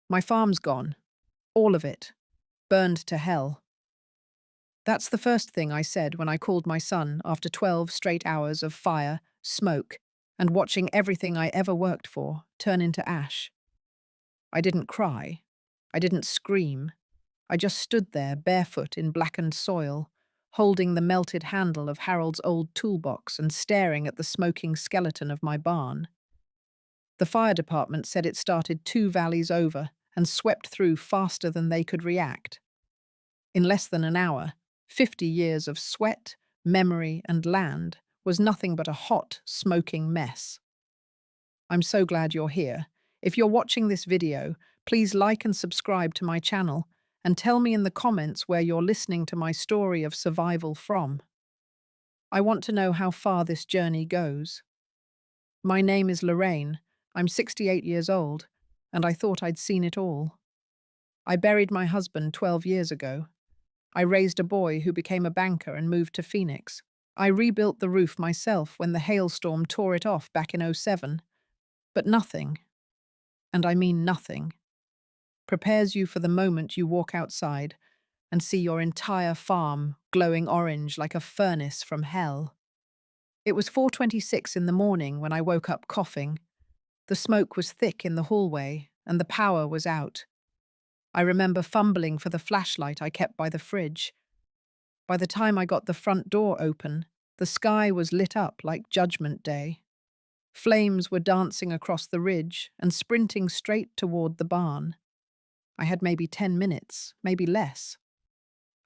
My farm's gone. All of it. Burned to hell. That's the first thing I said when I called my son after 12 straight hours of fire, smoke, and watching everything I ever worked for turn into ash. I didn't cry. I didn't scream. I just stood there barefoot in blackened soil, holding the melted handle of Harold's old toolbox and staring at the smoking skeleton of my barn. The fire department said it started 2 valleys over and swept through faster than they could react. In less than an hour, 50 years of sweat, memory, and land was nothing but a hot, smoking mess. I'm so glad you're here. If you're watching this video, please like and subscribe to my channel and tell me in the comments where you're listening to my story of survival from. I want to know how far this journey goes. My name is Lorraine. I'm 68 years old, and I thought I'd seen it all. I buried my husband 12 years ago. I raised a boy who became a banker and moved to Phoenix. I rebuilt the roof myself when the hailstorm tore it off back in '07. But nothing, and I mean nothing, prepares you for the moment you walk outside and see your entire farm glowing orange like a furnace from hell. It was 4:26 in the morning when I woke up coughing. The smoke was thick in the hallway, and the power was out. I remember fumbling for the flashlight I kept by the fridge. By the time I got the front door open, the sky was lit up like Judgment Day. Flames were dancing across the ridge and sprinting straight toward the barn. I had maybe 10 minutes, maybe less.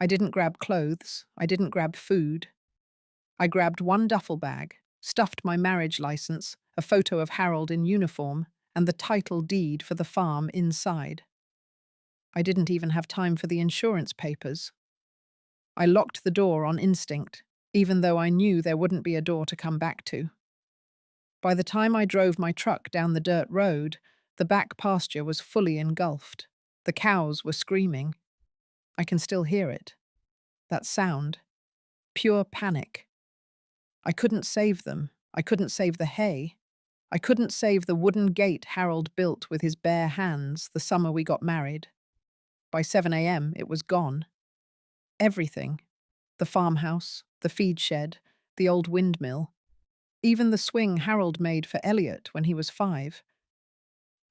I didn't grab clothes. I didn't grab food. I grabbed one duffel bag, stuffed my marriage license, a photo of Harold in uniform, and the title deed for the farm inside. I didn't even have time for the insurance papers. I locked the door on instinct, even though I knew there wouldn't be a door to come back to. By the time I drove my truck down the dirt road, the back pasture was fully engulfed. The cows were screaming. I can still hear it. That sound. Pure panic. I couldn't save them. I couldn't save the hay. I couldn't save the wooden gate Harold built with his bare hands the summer we got married. By 7 a.m., it was gone. Everything. The farmhouse, the feed shed, the old windmill, even the swing Harold made for Elliot when he was 5.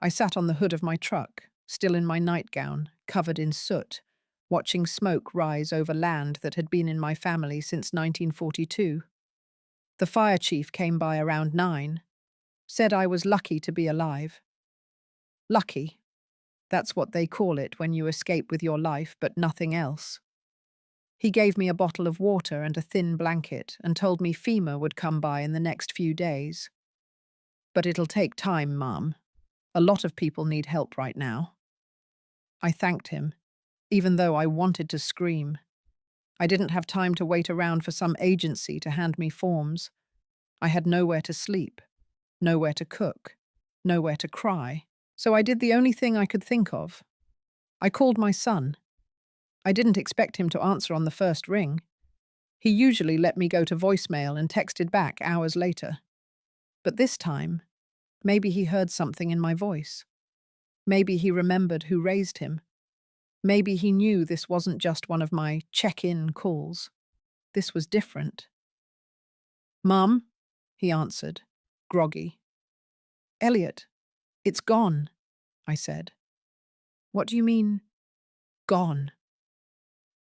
I sat on the hood of my truck, still in my nightgown, covered in soot, watching smoke rise over land that had been in my family since 1942. The fire chief came by around 9, said I was lucky to be alive. Lucky. That's what they call it when you escape with your life but nothing else. He gave me a bottle of water and a thin blanket and told me FEMA would come by in the next few days. But it'll take time, Mum. A lot of people need help right now. I thanked him, even though I wanted to scream. I didn't have time to wait around for some agency to hand me forms. I had nowhere to sleep, nowhere to cook, nowhere to cry. So I did the only thing I could think of. I called my son. I didn't expect him to answer on the first ring. He usually let me go to voicemail and texted back hours later. But this time, maybe he heard something in my voice. Maybe he remembered who raised him. Maybe he knew this wasn't just one of my check-in calls. This was different. "Mum," he answered, groggy. "Elliot, it's gone," I said. "What do you mean, gone?"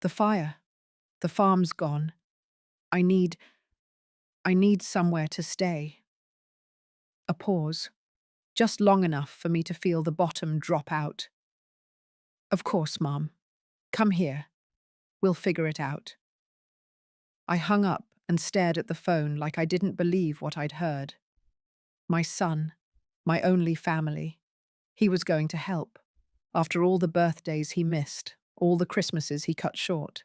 "The fire. The farm's gone. I need somewhere to stay." A pause, just long enough for me to feel the bottom drop out. "Of course, Mom. Come here. We'll figure it out." I hung up and stared at the phone like I didn't believe what I'd heard. My son, my only family. He was going to help. After all the birthdays he missed, all the Christmases he cut short,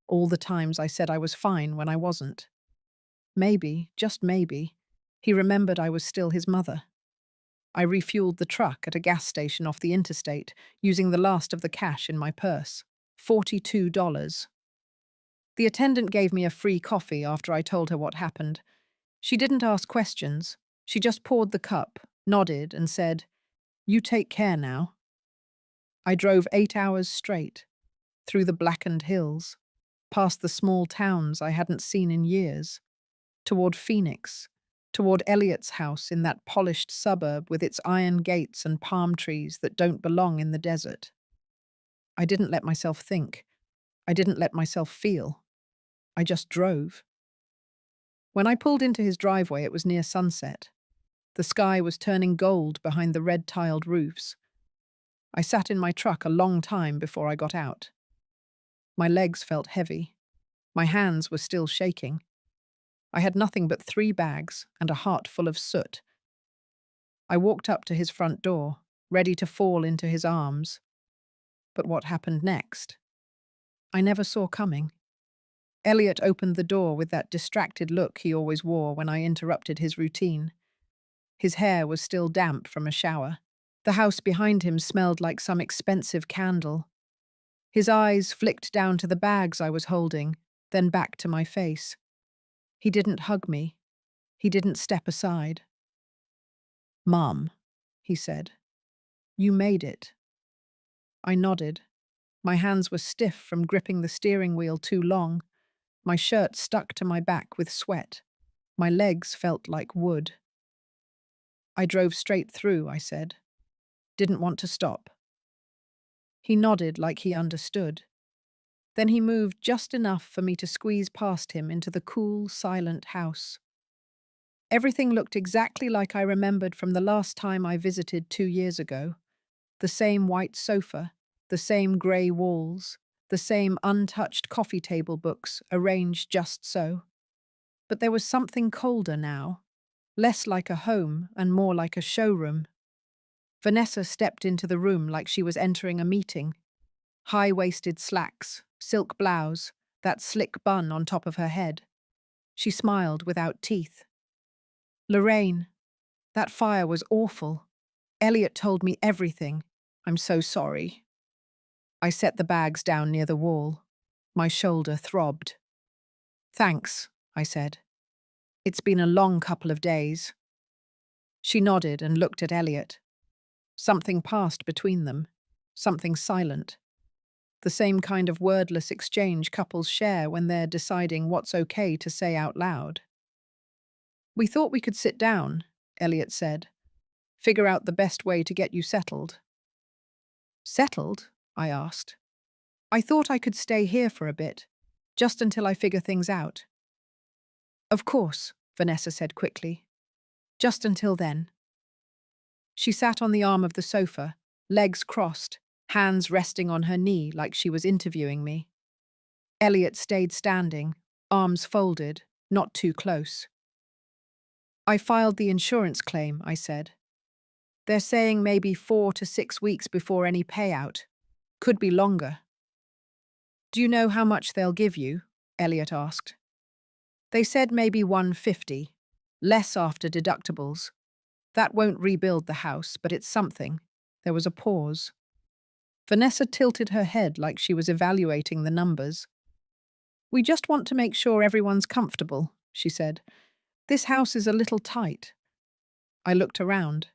all the times I said I was fine when I wasn't. Maybe, just maybe, he remembered I was still his mother. I refueled the truck at a gas station off the interstate, using the last of the cash in my purse. $42. The attendant gave me a free coffee after I told her what happened. She didn't ask questions. She just poured the cup, nodded, and said, "You take care now." I drove 8 hours straight, through the blackened hills, past the small towns I hadn't seen in years, toward Phoenix, toward Elliot's house in that polished suburb with its iron gates and palm trees that don't belong in the desert. I didn't let myself think. I didn't let myself feel. I just drove. When I pulled into his driveway, it was near sunset. The sky was turning gold behind the red-tiled roofs. I sat in my truck a long time before I got out. My legs felt heavy. My hands were still shaking. I had nothing but 3 bags and a heart full of soot. I walked up to his front door, ready to fall into his arms. But what happened next? I never saw coming. Elliot opened the door with that distracted look he always wore when I interrupted his routine. His hair was still damp from a shower. The house behind him smelled like some expensive candle. His eyes flicked down to the bags I was holding, then back to my face. He didn't hug me. He didn't step aside. "Mom," he said, "you made it." I nodded. My hands were stiff from gripping the steering wheel too long. My shirt stuck to my back with sweat. My legs felt like wood. "I drove straight through," I said. "Didn't want to stop." He nodded like he understood. Then he moved just enough for me to squeeze past him into the cool, silent house. Everything looked exactly like I remembered from the last time I visited 2 years ago. The same white sofa, the same grey walls, the same untouched coffee table books arranged just so. But there was something colder now, less like a home and more like a showroom. Vanessa stepped into the room like she was entering a meeting. High-waisted slacks, silk blouse, that slick bun on top of her head. She smiled without teeth. "Lorraine, that fire was awful. Elliot told me everything. I'm so sorry." I set the bags down near the wall. My shoulder throbbed. "Thanks," I said. "It's been a long couple of days." She nodded and looked at Elliot. Something passed between them, something silent. The same kind of wordless exchange couples share when they're deciding what's okay to say out loud. "We thought we could sit down," Elliot said. "Figure out the best way to get you settled." "Settled?" I asked. "I thought I could stay here for a bit, just until I figure things out." "Of course," Vanessa said quickly. "Just until then." She sat on the arm of the sofa, legs crossed, hands resting on her knee like she was interviewing me. Elliot stayed standing, arms folded, not too close. "I filed the insurance claim," I said. "They're saying maybe 4 to 6 weeks before any payout. Could be longer." "Do you know how much they'll give you?" Elliot asked. "They said maybe 150, less after deductibles. That won't rebuild the house, but it's something." There was a pause. Vanessa tilted her head like she was evaluating the numbers. "We just want to make sure everyone's comfortable," she said. "This house is a little tight." I looked around.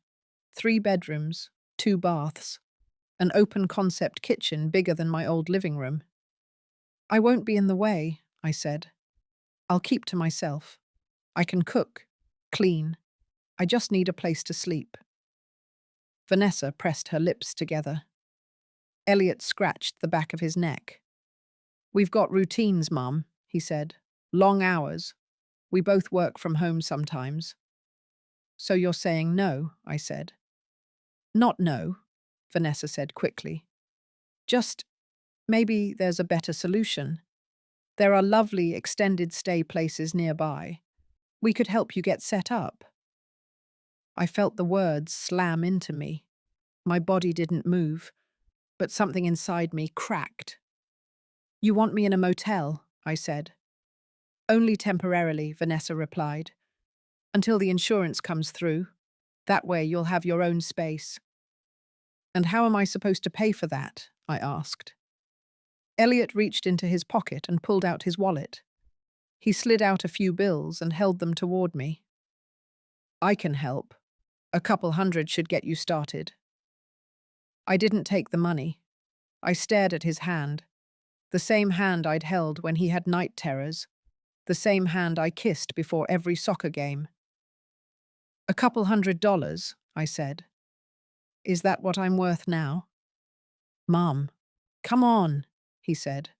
3 bedrooms, 2 baths, an open-concept kitchen bigger than my old living room. "I won't be in the way," I said. "I'll keep to myself. I can cook, clean. I just need a place to sleep." Vanessa pressed her lips together. Elliot scratched the back of his neck. "We've got routines, Mum," he said. "Long hours. We both work from home sometimes." "So you're saying no," I said. "Not no," Vanessa said quickly. "Just maybe there's a better solution. There are lovely extended stay places nearby. We could help you get set up." I felt the words slam into me. My body didn't move, but something inside me cracked. "You want me in a motel?" I said. "Only temporarily," Vanessa replied. "Until the insurance comes through. That way you'll have your own space." "And how am I supposed to pay for that?" I asked. Elliot reached into his pocket and pulled out his wallet. He slid out a few bills and held them toward me. "I can help. A couple hundred should get you started." I didn't take the money. I stared at his hand, the same hand I'd held when he had night terrors, the same hand I kissed before every soccer game. "A couple $100, I said. "Is that what I'm worth now?" "Mum, come on," he said.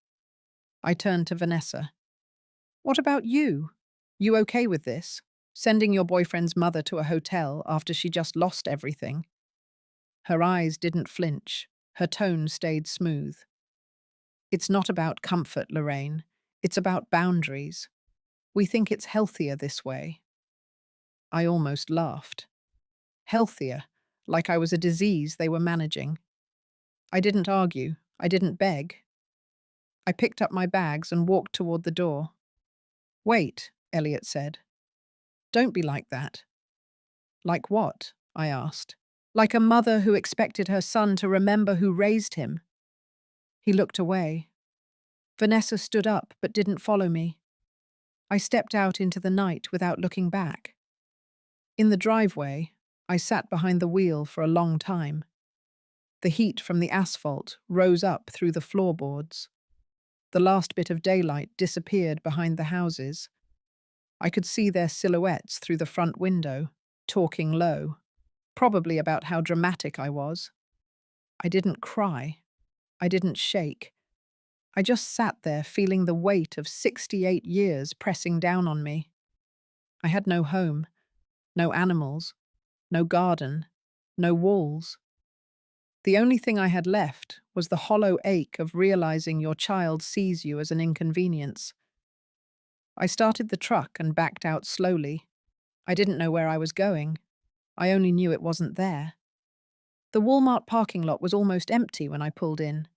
I turned to Vanessa. "What about you? You okay with this? Sending your boyfriend's mother to a hotel after she just lost everything?" Her eyes didn't flinch. Her tone stayed smooth. "It's not about comfort, Lorraine. It's about boundaries. We think it's healthier this way." I almost laughed. Healthier, like I was a disease they were managing. I didn't argue. I didn't beg. I picked up my bags and walked toward the door. "Wait," Elliot said. "Don't be like that." "Like what?" I asked. "Like a mother who expected her son to remember who raised him." He looked away. Vanessa stood up but didn't follow me. I stepped out into the night without looking back. In the driveway, I sat behind the wheel for a long time. The heat from the asphalt rose up through the floorboards. The last bit of daylight disappeared behind the houses. I could see their silhouettes through the front window, talking low, probably about how dramatic I was. I didn't cry. I didn't shake. I just sat there feeling the weight of 68 years pressing down on me. I had no home, no animals, no garden, no walls. The only thing I had left was the hollow ache of realizing your child sees you as an inconvenience. I started the truck and backed out slowly. I didn't know where I was going. I only knew it wasn't there. The Walmart parking lot was almost empty when I pulled in.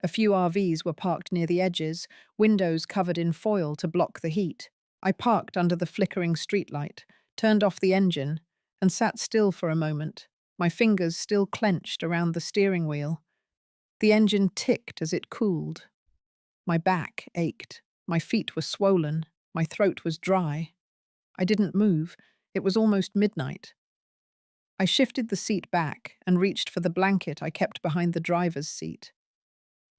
A few RVs were parked near the edges, windows covered in foil to block the heat. I parked under the flickering streetlight, turned off the engine, and sat still for a moment, my fingers still clenched around the steering wheel. The engine ticked as it cooled. My back ached, my feet were swollen, my throat was dry. I didn't move. It was almost midnight. I shifted the seat back and reached for the blanket I kept behind the driver's seat.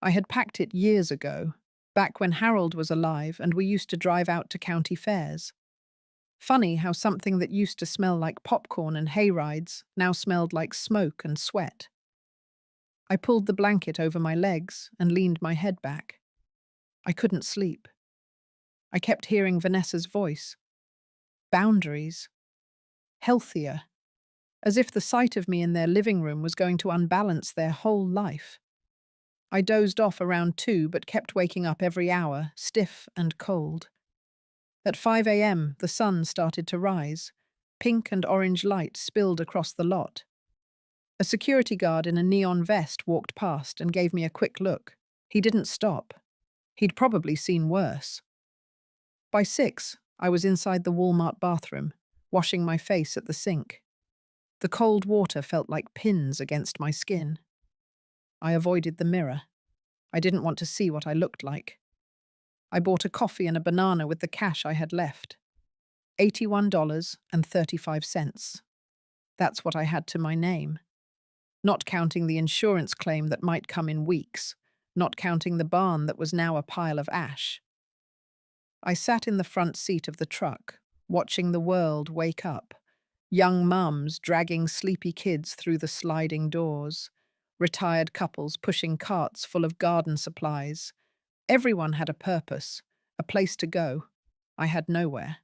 I had packed it years ago, back when Harold was alive and we used to drive out to county fairs. Funny how something that used to smell like popcorn and hayrides now smelled like smoke and sweat. I pulled the blanket over my legs and leaned my head back. I couldn't sleep. I kept hearing Vanessa's voice. Boundaries. Healthier. As if the sight of me in their living room was going to unbalance their whole life. I dozed off around 2 but kept waking up every hour, stiff and cold. At 5 a.m., the sun started to rise. Pink and orange light spilled across the lot. A security guard in a neon vest walked past and gave me a quick look. He didn't stop. He'd probably seen worse. By 6, I was inside the Walmart bathroom, washing my face at the sink. The cold water felt like pins against my skin. I avoided the mirror. I didn't want to see what I looked like. I bought a coffee and a banana with the cash I had left. $81.35. That's what I had to my name. Not counting the insurance claim that might come in weeks, not counting the barn that was now a pile of ash. I sat in the front seat of the truck, watching the world wake up. Young mums dragging sleepy kids through the sliding doors. Retired couples pushing carts full of garden supplies. Everyone had a purpose, a place to go. I had nowhere.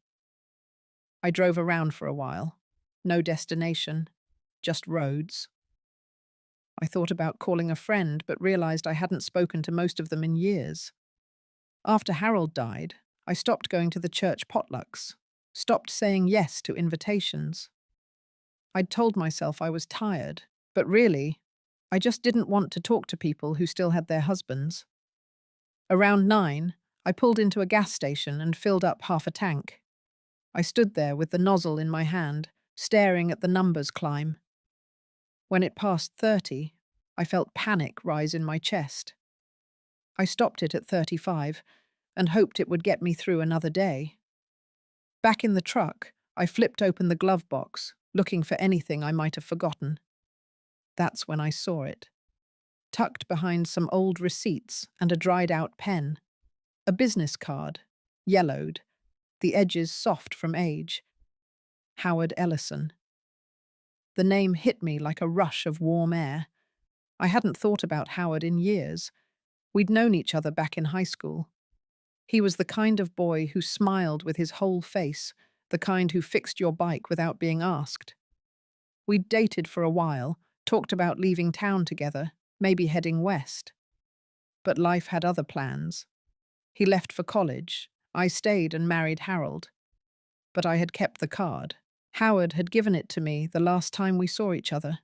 I drove around for a while. No destination, just roads. I thought about calling a friend, but realized I hadn't spoken to most of them in years. After Harold died, I stopped going to the church potlucks, stopped saying yes to invitations. I'd told myself I was tired, but really, I just didn't want to talk to people who still had their husbands. Around 9, I pulled into a gas station and filled up half a tank. I stood there with the nozzle in my hand, staring at the numbers climb. When it passed 30, I felt panic rise in my chest. I stopped it at 35 and hoped it would get me through another day. Back in the truck, I flipped open the glove box, looking for anything I might have forgotten. That's when I saw it. tucked behind some old receipts and a dried-out pen. A business card, yellowed, the edges soft from age. Howard Ellison. The name hit me like a rush of warm air. I hadn't thought about Howard in years. We'd known each other back in high school. He was the kind of boy who smiled with his whole face, the kind who fixed your bike without being asked. We'd dated for a while, talked about leaving town together, maybe heading west. But life had other plans. He left for college. I stayed and married Harold. But I had kept the card. Howard had given it to me the last time we saw each other.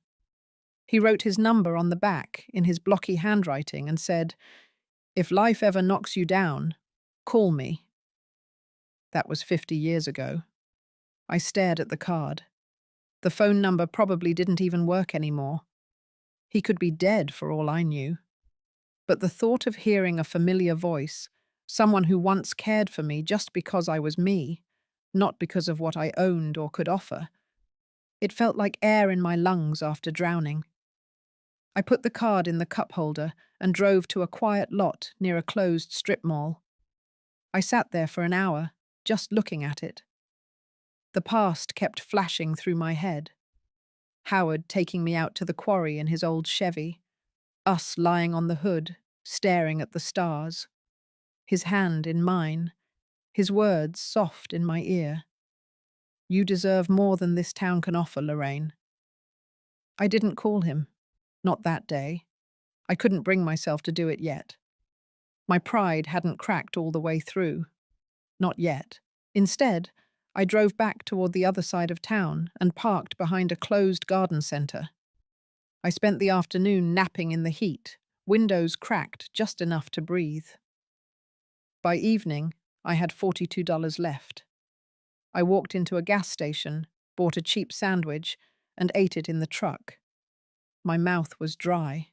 He wrote his number on the back in his blocky handwriting and said, "If life ever knocks you down, call me." That was 50 years ago. I stared at the card. The phone number probably didn't even work anymore. He could be dead for all I knew. But the thought of hearing a familiar voice, someone who once cared for me just because I was me, not because of what I owned or could offer, it felt like air in my lungs after drowning. I put the card in the cup holder and drove to a quiet lot near a closed strip mall. I sat there for an hour, just looking at it. The past kept flashing through my head. Howard taking me out to the quarry in his old Chevy, us lying on the hood, staring at the stars. His hand in mine, his words soft in my ear. "You deserve more than this town can offer, Lorraine." I didn't call him. Not that day. I couldn't bring myself to do it yet. My pride hadn't cracked all the way through. Not yet. Instead, I drove back toward the other side of town and parked behind a closed garden center. I spent the afternoon napping in the heat, windows cracked just enough to breathe. By evening, I had $42 left. I walked into a gas station, bought a cheap sandwich, and ate it in the truck. My mouth was dry.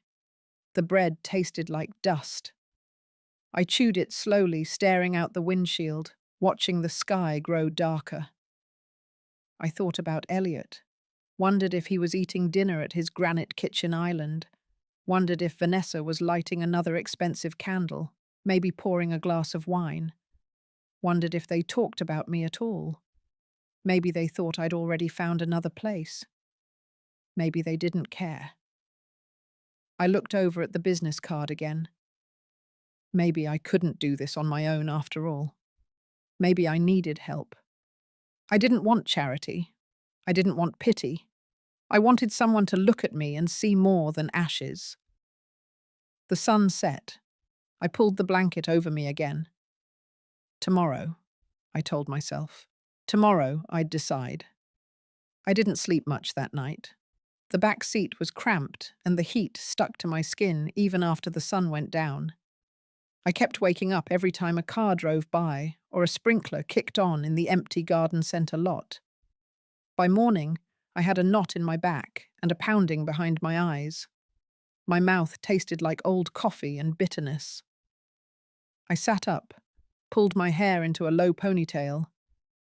The bread tasted like dust. I chewed it slowly, staring out the windshield, watching the sky grow darker. I thought about Elliot, wondered if he was eating dinner at his granite kitchen island, wondered if Vanessa was lighting another expensive candle, maybe pouring a glass of wine, wondered if they talked about me at all. Maybe they thought I'd already found another place. Maybe they didn't care. I looked over at the business card again. Maybe I couldn't do this on my own after all. Maybe I needed help. I didn't want charity. I didn't want pity. I wanted someone to look at me and see more than ashes. The sun set. I pulled the blanket over me again. Tomorrow, I told myself. Tomorrow I'd decide. I didn't sleep much that night. The back seat was cramped and the heat stuck to my skin even after the sun went down. I kept waking up every time a car drove by or a sprinkler kicked on in the empty garden center lot. By morning, I had a knot in my back and a pounding behind my eyes. My mouth tasted like old coffee and bitterness. I sat up, pulled my hair into a low ponytail,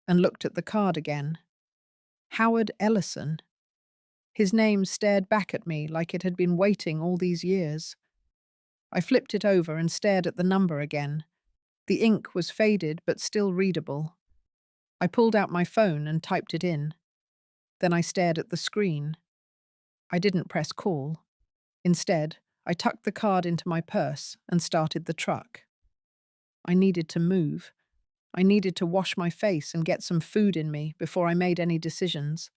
and looked at the card again. Howard Ellison. His name stared back at me like it had been waiting all these years. I flipped it over and stared at the number again. The ink was faded but still readable. I pulled out my phone and typed it in. Then I stared at the screen. I didn't press call. Instead, I tucked the card into my purse and started the truck. I needed to move. I needed to wash my face and get some food in me before I made any decisions.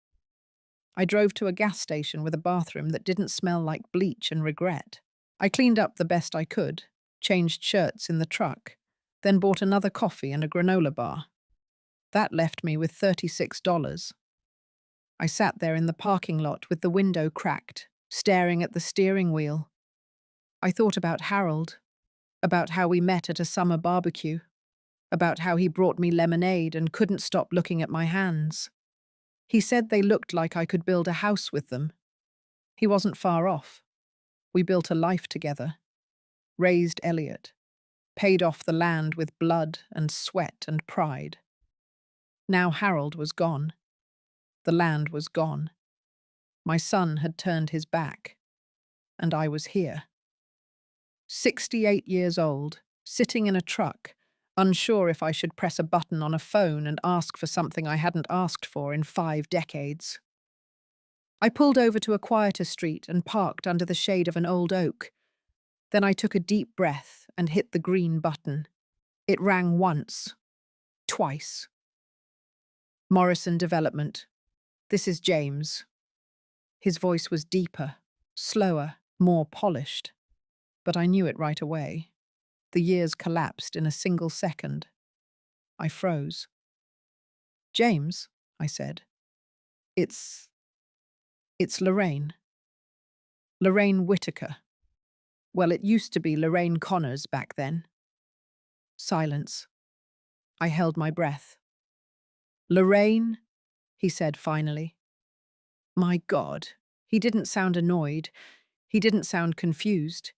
I drove to a gas station with a bathroom that didn't smell like bleach and regret. I cleaned up the best I could, changed shirts in the truck, then bought another coffee and a granola bar. That left me with $36. I sat there in the parking lot with the window cracked, staring at the steering wheel. I thought about Harold, about how we met at a summer barbecue, about how he brought me lemonade and couldn't stop looking at my hands. He said they looked like I could build a house with them. He wasn't far off. We built a life together, raised Elliot, paid off the land with blood and sweat and pride. Now Harold was gone. The land was gone. My son had turned his back, and I was here. 68 years old, sitting in a truck, unsure if I should press a button on a phone and ask for something I hadn't asked for in 5 decades. I pulled over to a quieter street and parked under the shade of an old oak. Then I took a deep breath and hit the green button. It rang once, twice. Morrison Development. This is James. His voice was deeper, slower, more polished. But I knew it right away. The years collapsed in a single second. I froze. James, I said. It's Lorraine. Lorraine Whitaker. Well, it used to be Lorraine Connors back then. Silence. I held my breath. Lorraine, he said finally. My God, he didn't sound annoyed. He didn't sound confused.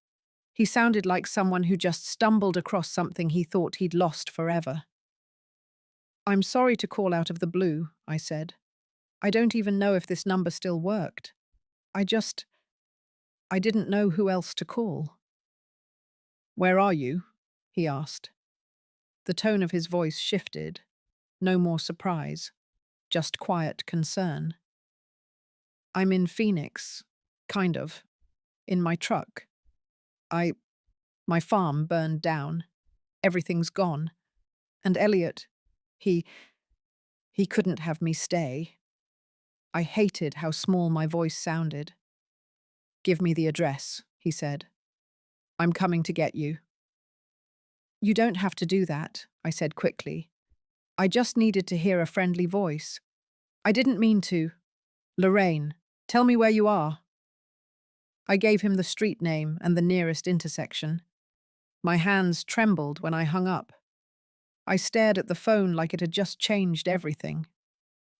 He sounded like someone who just stumbled across something he thought he'd lost forever. I'm sorry to call out of the blue, I said. I don't even know if this number still worked. I didn't know who else to call. Where are you? He asked. The tone of his voice shifted. No more surprise, just quiet concern. I'm in Phoenix, kind of, in my truck. My farm burned down. Everything's gone. And Elliot, he couldn't have me stay. I hated how small my voice sounded. Give me the address, he said. I'm coming to get you. You don't have to do that, I said quickly. I just needed to hear a friendly voice. I didn't mean to. Lorraine, tell me where you are. I gave him the street name and the nearest intersection. My hands trembled when I hung up. I stared at the phone like it had just changed everything.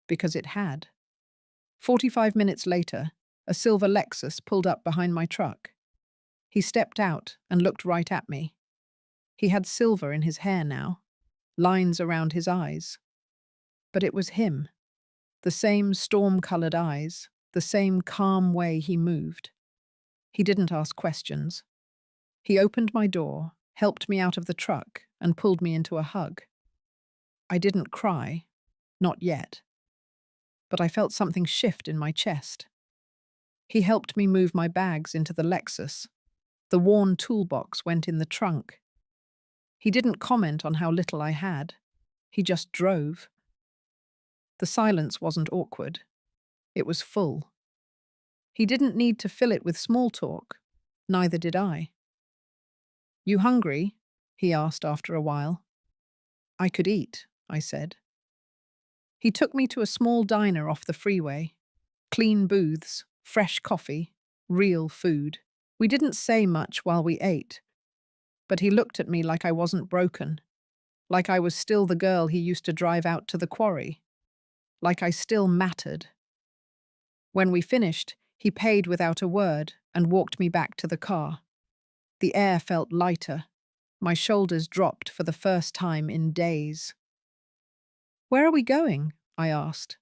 Because it had. 45 minutes later, a silver Lexus pulled up behind my truck. He stepped out and looked right at me. He had silver in his hair now, lines around his eyes. But it was him. The same storm-colored eyes, the same calm way he moved. He didn't ask questions. He opened my door, helped me out of the truck, and pulled me into a hug. I didn't cry, not yet. But I felt something shift in my chest. He helped me move my bags into the Lexus. The worn toolbox went in the trunk. He didn't comment on how little I had. He just drove. The silence wasn't awkward. It was full. He didn't need to fill it with small talk. Neither did I. You hungry? He asked after a while. I could eat, I said. He took me to a small diner off the freeway. Clean booths, fresh coffee, real food. We didn't say much while we ate, but he looked at me like I wasn't broken, like I was still the girl he used to drive out to the quarry, like I still mattered. When we finished, he paid without a word and walked me back to the car. The air felt lighter. My shoulders dropped for the first time in days. Where are we going? I asked.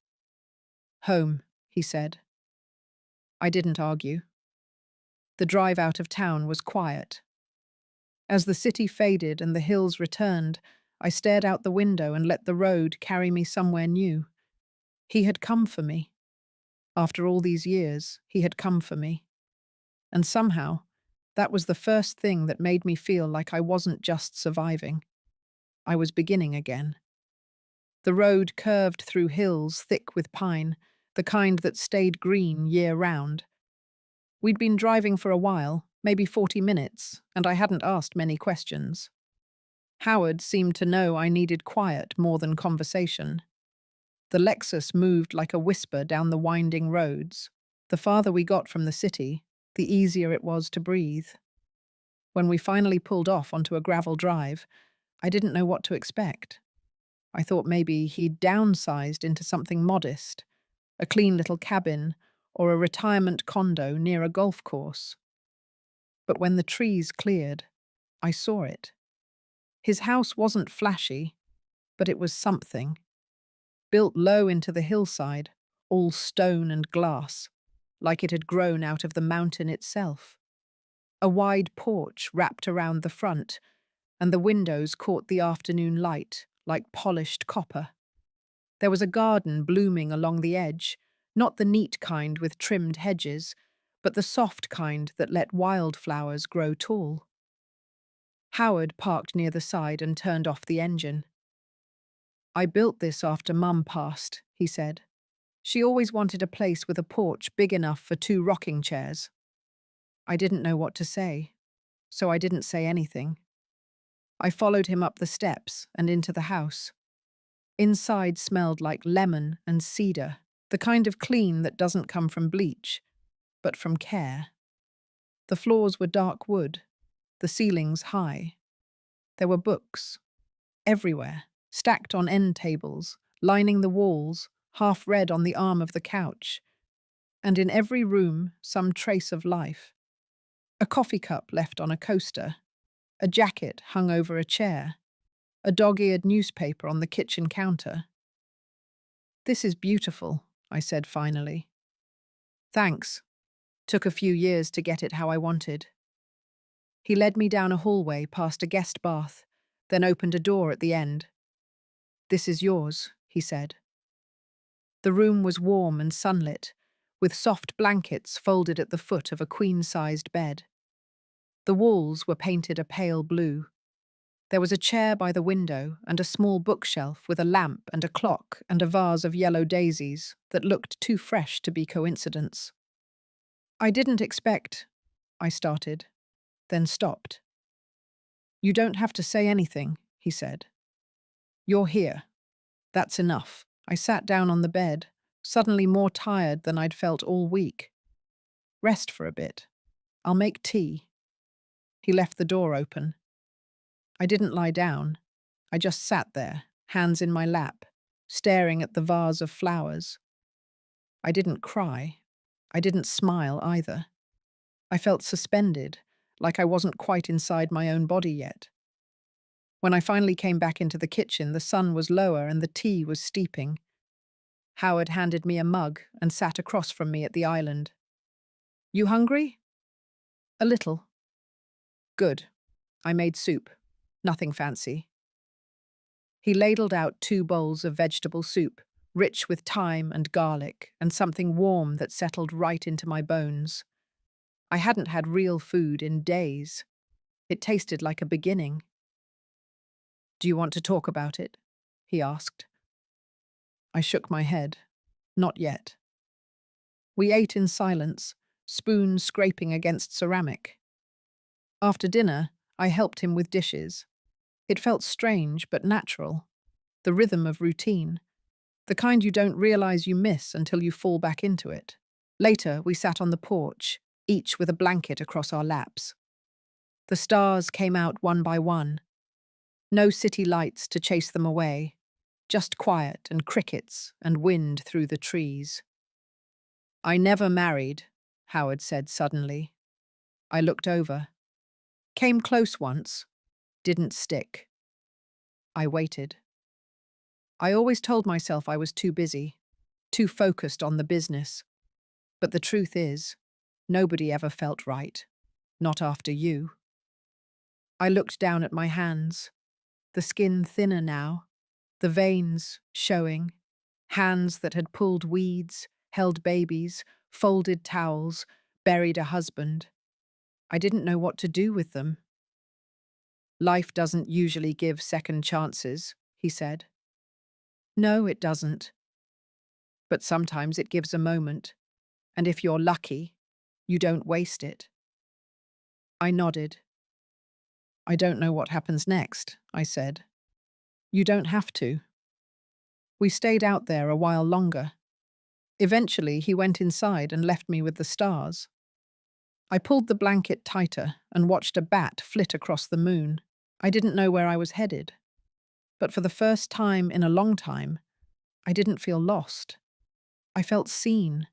Home, he said. I didn't argue. The drive out of town was quiet. As the city faded and the hills returned, I stared out the window and let the road carry me somewhere new. He had come for me. After all these years, he had come for me. And somehow, that was the first thing that made me feel like I wasn't just surviving. I was beginning again. The road curved through hills thick with pine, the kind that stayed green year-round. We'd been driving for a while, maybe 40 minutes, and I hadn't asked many questions. Howard seemed to know I needed quiet more than conversation. The Lexus moved like a whisper down the winding roads. The farther we got from the city, the easier it was to breathe. When we finally pulled off onto a gravel drive, I didn't know what to expect. I thought maybe he'd downsized into something modest, a clean little cabin or a retirement condo near a golf course. But when the trees cleared, I saw it. His house wasn't flashy, but it was something. Built low into the hillside, all stone and glass, like it had grown out of the mountain itself. A wide porch wrapped around the front, and the windows caught the afternoon light like polished copper. There was a garden blooming along the edge, not the neat kind with trimmed hedges, but the soft kind that let wildflowers grow tall. Howard parked near the side and turned off the engine. "I built this after Mum passed," he said. "She always wanted a place with a porch big enough for 2 rocking chairs." I didn't know what to say, so I didn't say anything. I followed him up the steps and into the house. Inside smelled like lemon and cedar, the kind of clean that doesn't come from bleach, but from care. The floors were dark wood, the ceilings high. There were books, everywhere, stacked on end tables, lining the walls, half read on the arm of the couch. And in every room, some trace of life. A coffee cup left on a coaster, a jacket hung over a chair, a dog-eared newspaper on the kitchen counter. "This is beautiful," I said finally. "Thanks. Took a few years to get it how I wanted." He led me down a hallway past a guest bath, then opened a door at the end. "This is yours," he said. The room was warm and sunlit, with soft blankets folded at the foot of a queen-sized bed. The walls were painted a pale blue. There was a chair by the window and a small bookshelf with a lamp and a clock and a vase of yellow daisies that looked too fresh to be coincidence. "I didn't expect," I started, then stopped. "You don't have to say anything," he said. "You're here. That's enough." I sat down on the bed, suddenly more tired than I'd felt all week. "Rest for a bit. I'll make tea." He left the door open. I didn't lie down. I just sat there, hands in my lap, staring at the vase of flowers. I didn't cry. I didn't smile either. I felt suspended, like I wasn't quite inside my own body yet. When I finally came back into the kitchen, the sun was lower and the tea was steeping. Howard handed me a mug and sat across from me at the island. "You hungry?" "A little." "Good. I made soup. Nothing fancy." He ladled out 2 bowls of vegetable soup, rich with thyme and garlic, and something warm that settled right into my bones. I hadn't had real food in days. It tasted like a beginning. "Do you want to talk about it?" he asked. I shook my head. Not yet. We ate in silence, spoons scraping against ceramic. After dinner, I helped him with dishes. It felt strange but natural. The rhythm of routine. The kind you don't realize you miss until you fall back into it. Later, we sat on the porch, each with a blanket across our laps. The stars came out one by one. No city lights to chase them away. Just quiet and crickets and wind through the trees. "I never married," Howard said suddenly. I looked over. "Came close once. Didn't stick." I waited. I always told myself I was too busy, too focused on the business. But the truth is, nobody ever felt right. Not after you. I looked down at my hands. The skin thinner now, the veins showing. Hands that had pulled weeds, held babies, folded towels, buried a husband. I didn't know what to do with them. "Life doesn't usually give second chances," he said. "No, it doesn't. But sometimes it gives a moment, and if you're lucky, you don't waste it." I nodded. "I don't know what happens next," I said. "You don't have to." We stayed out there a while longer. Eventually, he went inside and left me with the stars. I pulled the blanket tighter and watched a bat flit across the moon. I didn't know where I was headed. But for the first time in a long time, I didn't feel lost. I felt seen.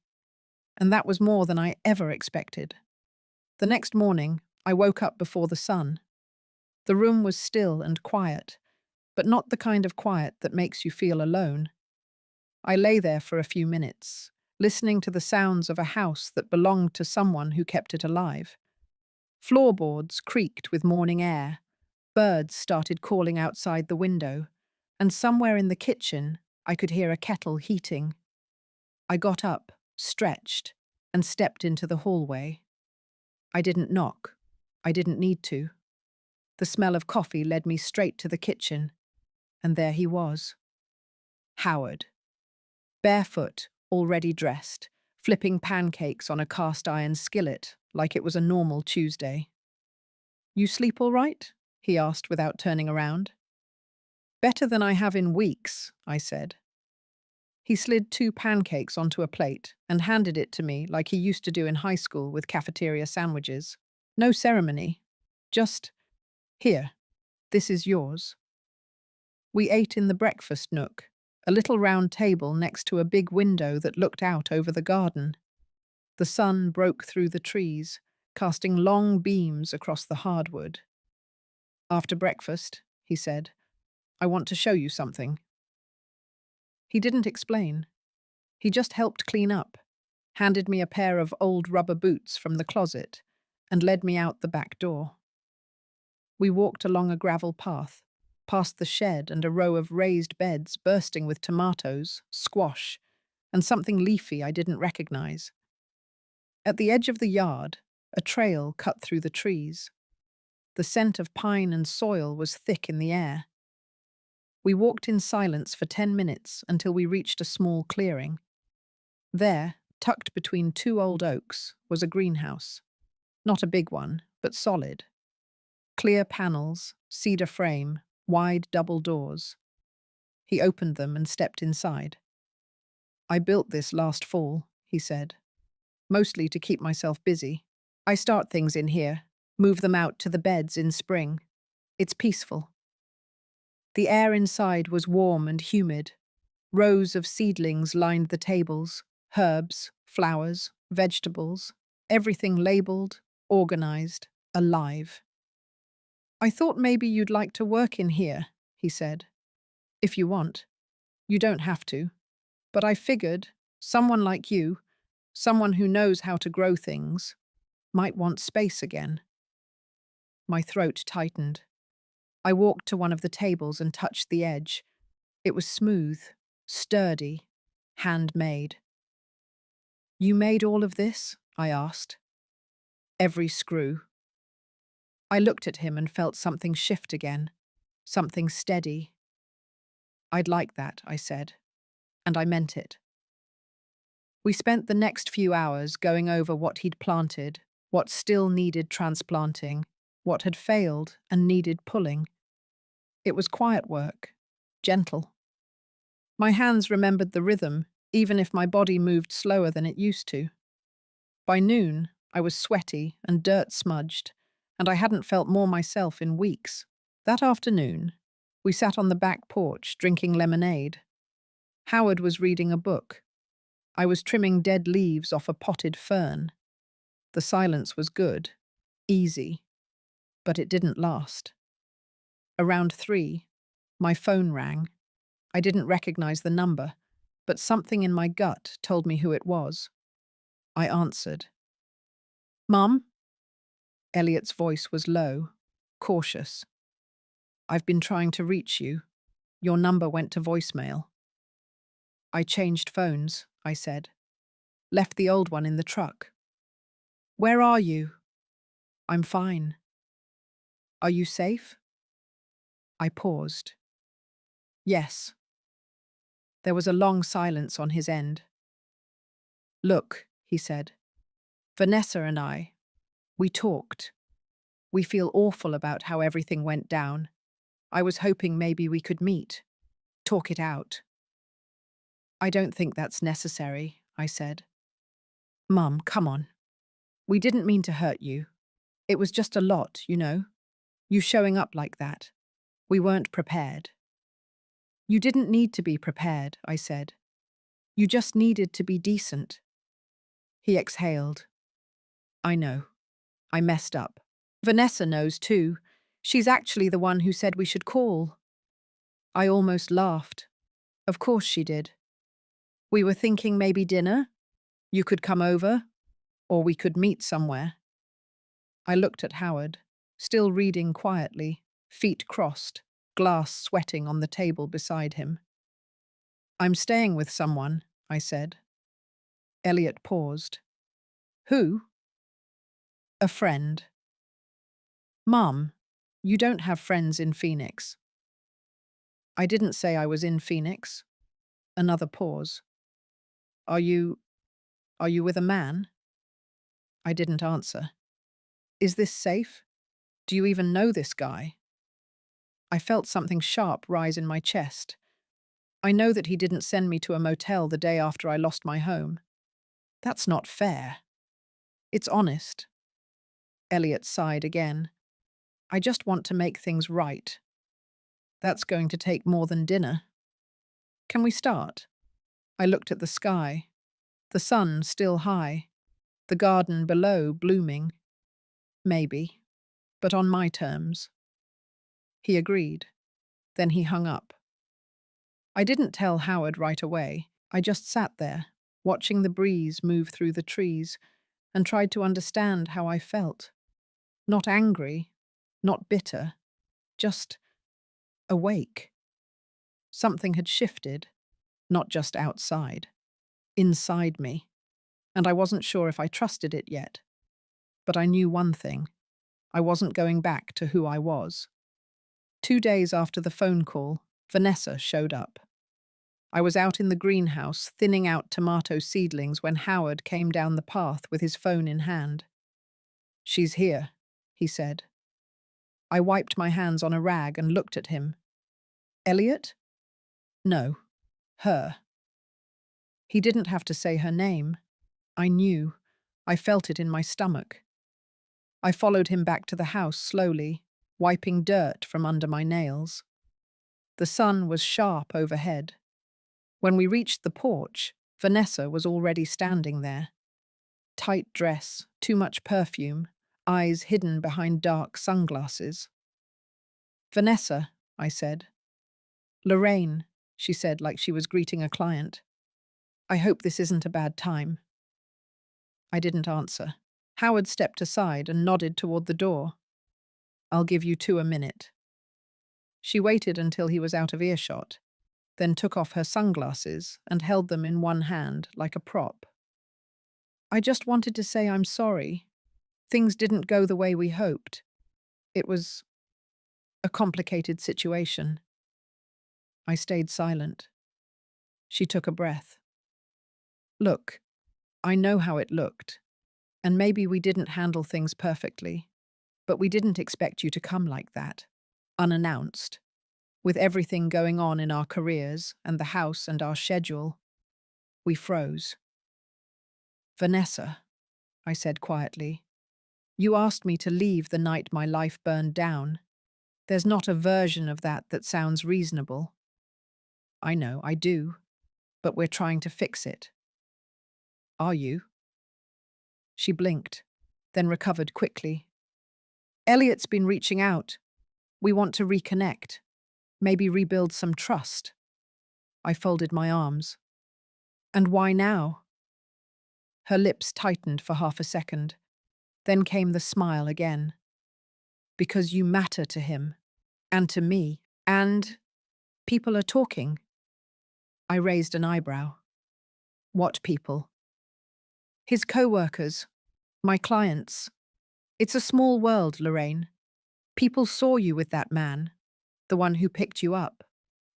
And that was more than I ever expected. The next morning, I woke up before the sun. The room was still and quiet, but not the kind of quiet that makes you feel alone. I lay there for a few minutes, listening to the sounds of a house that belonged to someone who kept it alive. Floorboards creaked with morning air. Birds started calling outside the window, and somewhere in the kitchen I could hear a kettle heating. I got up, stretched, and stepped into the hallway. I didn't knock. I didn't need to. The smell of coffee led me straight to the kitchen, and there he was. Howard. Barefoot, already dressed, flipping pancakes on a cast-iron skillet like it was a normal Tuesday. "You sleep all right?" he asked without turning around. "Better than I have in weeks," I said. He slid 2 pancakes onto a plate and handed it to me like he used to do in high school with cafeteria sandwiches. No ceremony. Just, "Here, this is yours." We ate in the breakfast nook, a little round table next to a big window that looked out over the garden. The sun broke through the trees, casting long beams across the hardwood. "After breakfast," he said, "I want to show you something." He didn't explain. He just helped clean up, handed me a pair of old rubber boots from the closet, and led me out the back door. We walked along a gravel path, past the shed and a row of raised beds bursting with tomatoes, squash, and something leafy I didn't recognize. At the edge of the yard, a trail cut through the trees. The scent of pine and soil was thick in the air. We walked in silence for 10 minutes until we reached a small clearing. There, tucked between 2 old oaks, was a greenhouse. Not a big one, but solid. Clear panels, cedar frame, wide double doors. He opened them and stepped inside. "I built this last fall," he said, "mostly to keep myself busy. I start things in here, move them out to the beds in spring. It's peaceful." The air inside was warm and humid. Rows of seedlings lined the tables, herbs, flowers, vegetables, everything labeled, organized, alive. "I thought maybe you'd like to work in here," he said. "If you want. You don't have to. But I figured someone like you, someone who knows how to grow things, might want space again." My throat tightened. I walked to one of the tables and touched the edge. It was smooth, sturdy, handmade. "You made all of this?" I asked. "Every screw." I looked at him and felt something shift again, something steady. "I'd like that," I said, and I meant it. We spent the next few hours going over what he'd planted, what still needed transplanting, what had failed and needed pulling. It was quiet work, gentle. My hands remembered the rhythm, even if my body moved slower than it used to. By noon, I was sweaty and dirt-smudged, and I hadn't felt more myself in weeks. That afternoon, we sat on the back porch drinking lemonade. Howard was reading a book. I was trimming dead leaves off a potted fern. The silence was good, easy, but it didn't last. Around 3, my phone rang. I didn't recognize the number, but something in my gut told me who it was. I answered. "Mum?" Elliot's voice was low, cautious. "I've been trying to reach you. Your number went to voicemail." "I changed phones," I said. "Left the old one in the truck." "Where are you?" "I'm fine." "Are you safe?" I paused. "Yes." There was a long silence on his end. "Look," he said. "Vanessa and we talked. We feel awful about how everything went down. I was hoping maybe we could meet, talk it out." "I don't think that's necessary," I said. "Mum, come on. We didn't mean to hurt you. It was just a lot, you know. You showing up like that. We weren't prepared." "You didn't need to be prepared," I said. "You just needed to be decent." He exhaled. "I know. I messed up. Vanessa knows too. She's actually the one who said we should call." I almost laughed. Of course she did. "We were thinking maybe dinner? You could come over, or we could meet somewhere." I looked at Howard, still reading quietly, feet crossed, glass sweating on the table beside him. I'm staying with someone, I said. Elliot paused. Who? A friend. Mum, you don't have friends in Phoenix. I didn't say I was in Phoenix. Another pause. Are you with a man? I didn't answer. Is this safe? Do you even know this guy? I felt something sharp rise in my chest. I know that he didn't send me to a motel the day after I lost my home. That's not fair. It's honest. Elliot sighed again. I just want to make things right. That's going to take more than dinner. Can we start? I looked at the sky. The sun still high. The garden below blooming. Maybe, but on my terms. He agreed. Then he hung up. I didn't tell Howard right away. I just sat there, watching the breeze move through the trees, and tried to understand how I felt. Not angry, not bitter, just awake. Something had shifted, not just outside, inside me, and I wasn't sure if I trusted it yet. But I knew one thing. I wasn't going back to who I was. 2 days after the phone call, Vanessa showed up. I was out in the greenhouse, thinning out tomato seedlings when Howard came down the path with his phone in hand. She's here, he said. I wiped my hands on a rag and looked at him. Elliot? No, her. He didn't have to say her name. I knew. I felt it in my stomach. I followed him back to the house slowly, wiping dirt from under my nails. The sun was sharp overhead. When we reached the porch, Vanessa was already standing there. Tight dress, too much perfume, eyes hidden behind dark sunglasses. Vanessa, I said. Lorraine, she said like she was greeting a client. I hope this isn't a bad time. I didn't answer. Howard stepped aside and nodded toward the door. I'll give you 2 a minute. She waited until he was out of earshot, then took off her sunglasses and held them in one hand like a prop. I just wanted to say I'm sorry. Things didn't go the way we hoped. It was a complicated situation. I stayed silent. She took a breath. Look, I know how it looked, and maybe we didn't handle things perfectly, but we didn't expect you to come like that, unannounced. With everything going on in our careers and the house and our schedule, we froze. Vanessa, I said quietly, you asked me to leave the night my life burned down. There's not a version of that that sounds reasonable. I know, I do, but we're trying to fix it. Are you? She blinked, then recovered quickly. Elliot's been reaching out. We want to reconnect, maybe rebuild some trust. I folded my arms. And why now? Her lips tightened for half a second. Then came the smile again. Because you matter to him, and to me, and people are talking. I raised an eyebrow. What people? His co-workers, my clients. It's a small world, Lorraine. People saw you with that man, the one who picked you up.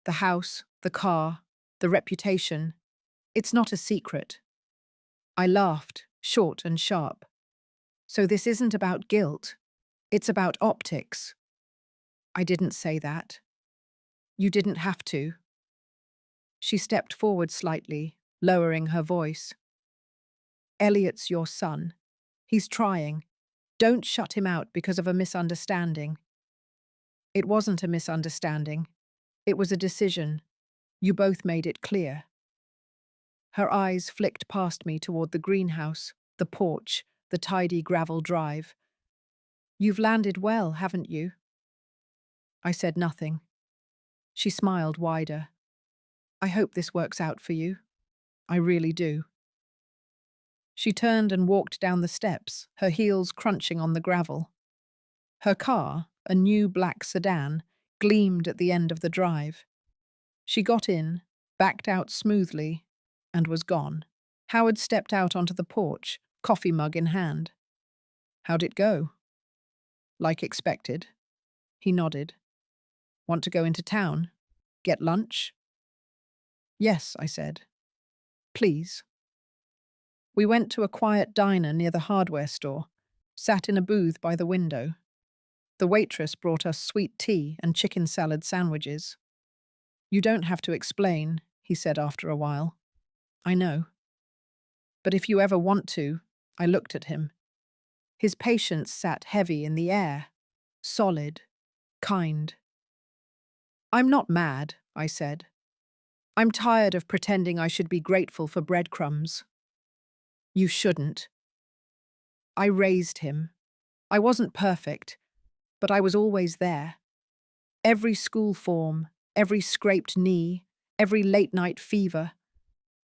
The house, the car, the reputation. It's not a secret. I laughed, short and sharp. So this isn't about guilt. It's about optics. I didn't say that. You didn't have to. She stepped forward slightly, lowering her voice. Elliot's your son. He's trying. Don't shut him out because of a misunderstanding. It wasn't a misunderstanding. It was a decision. You both made it clear. Her eyes flicked past me toward the greenhouse, the porch, the tidy gravel drive. You've landed well, haven't you? I said nothing. She smiled wider. I hope this works out for you. I really do. She turned and walked down the steps, her heels crunching on the gravel. Her car, a new black sedan, gleamed at the end of the drive. She got in, backed out smoothly, and was gone. Howard stepped out onto the porch, coffee mug in hand. How'd it go? Like expected. He nodded. Want to go into town? Get lunch? Yes, I said. Please. We went to a quiet diner near the hardware store, sat in a booth by the window. The waitress brought us sweet tea and chicken salad sandwiches. You don't have to explain, he said after a while. I know. But if you ever want to, I looked at him. His patience sat heavy in the air, solid, kind. I'm not mad, I said. I'm tired of pretending I should be grateful for breadcrumbs. You shouldn't. I raised him. I wasn't perfect, but I was always there. Every school form, every scraped knee, every late-night fever.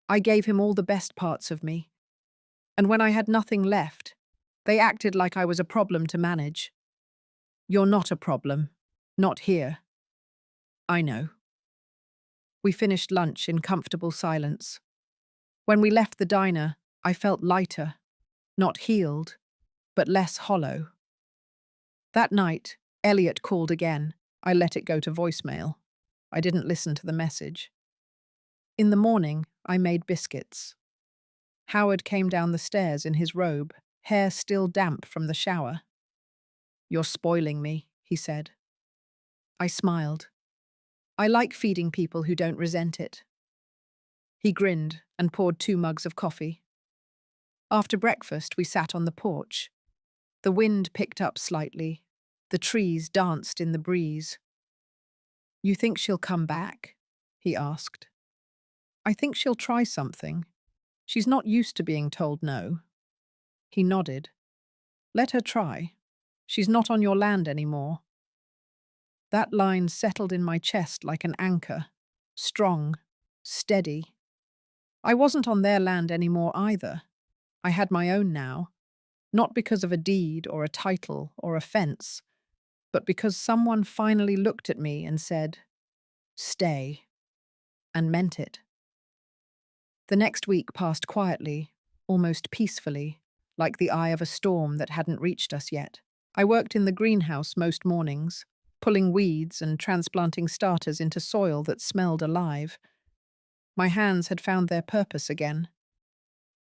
I gave him all the best parts of me. And when I had nothing left, they acted like I was a problem to manage. You're not a problem. Not here. I know. We finished lunch in comfortable silence. When we left the diner, I felt lighter, not healed, but less hollow. That night, Elliot called again. I let it go to voicemail. I didn't listen to the message. In the morning, I made biscuits. Howard came down the stairs in his robe, hair still damp from the shower. You're spoiling me, he said. I smiled. I like feeding people who don't resent it. He grinned and poured 2 mugs of coffee. After breakfast, we sat on the porch. The wind picked up slightly. The trees danced in the breeze. You think she'll come back? He asked. I think she'll try something. She's not used to being told no. He nodded. Let her try. She's not on your land anymore. That line settled in my chest like an anchor. Strong, steady. I wasn't on their land anymore either. I had my own now, not because of a deed or a title or a fence, but because someone finally looked at me and said, stay, and meant it. The next week passed quietly, almost peacefully, like the eye of a storm that hadn't reached us yet. I worked in the greenhouse most mornings, pulling weeds and transplanting starters into soil that smelled alive. My hands had found their purpose again.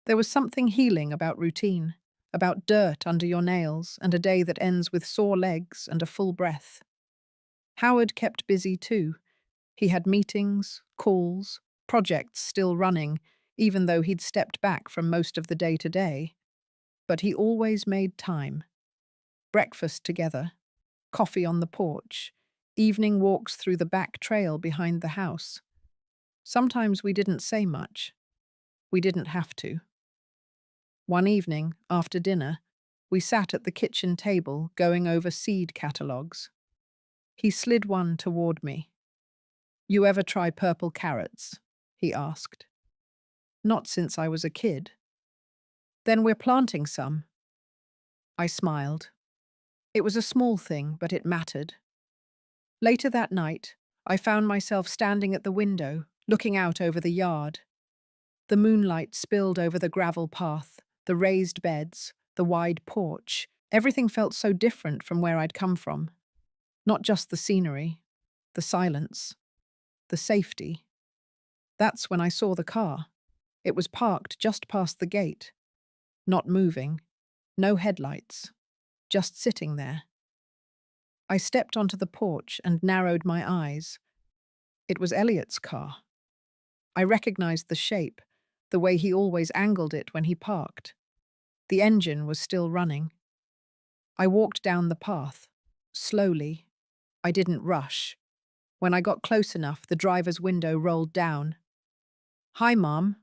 There was something healing about routine, about dirt under your nails and a day that ends with sore legs and a full breath. Howard kept busy too. He had meetings, calls, projects still running, even though he'd stepped back from most of the day-to-day. But he always made time. Breakfast together, coffee on the porch, evening walks through the back trail behind the house. Sometimes we didn't say much. We didn't have to. One evening, after dinner, we sat at the kitchen table going over seed catalogues. He slid one toward me. You ever try purple carrots? He asked. Not since I was a kid. Then we're planting some. I smiled. It was a small thing, but it mattered. Later that night, I found myself standing at the window, looking out over the yard. The moonlight spilled over the gravel path, the raised beds, the wide porch. Everything felt so different from where I'd come from. Not just the scenery, the silence, the safety. That's when I saw the car. It was parked just past the gate. Not moving, no headlights, just sitting there. I stepped onto the porch and narrowed my eyes. It was Elliot's car. I recognized the shape, the way he always angled it when he parked. The engine was still running. I walked down the path, slowly. I didn't rush. When I got close enough, the driver's window rolled down. Hi, Mom.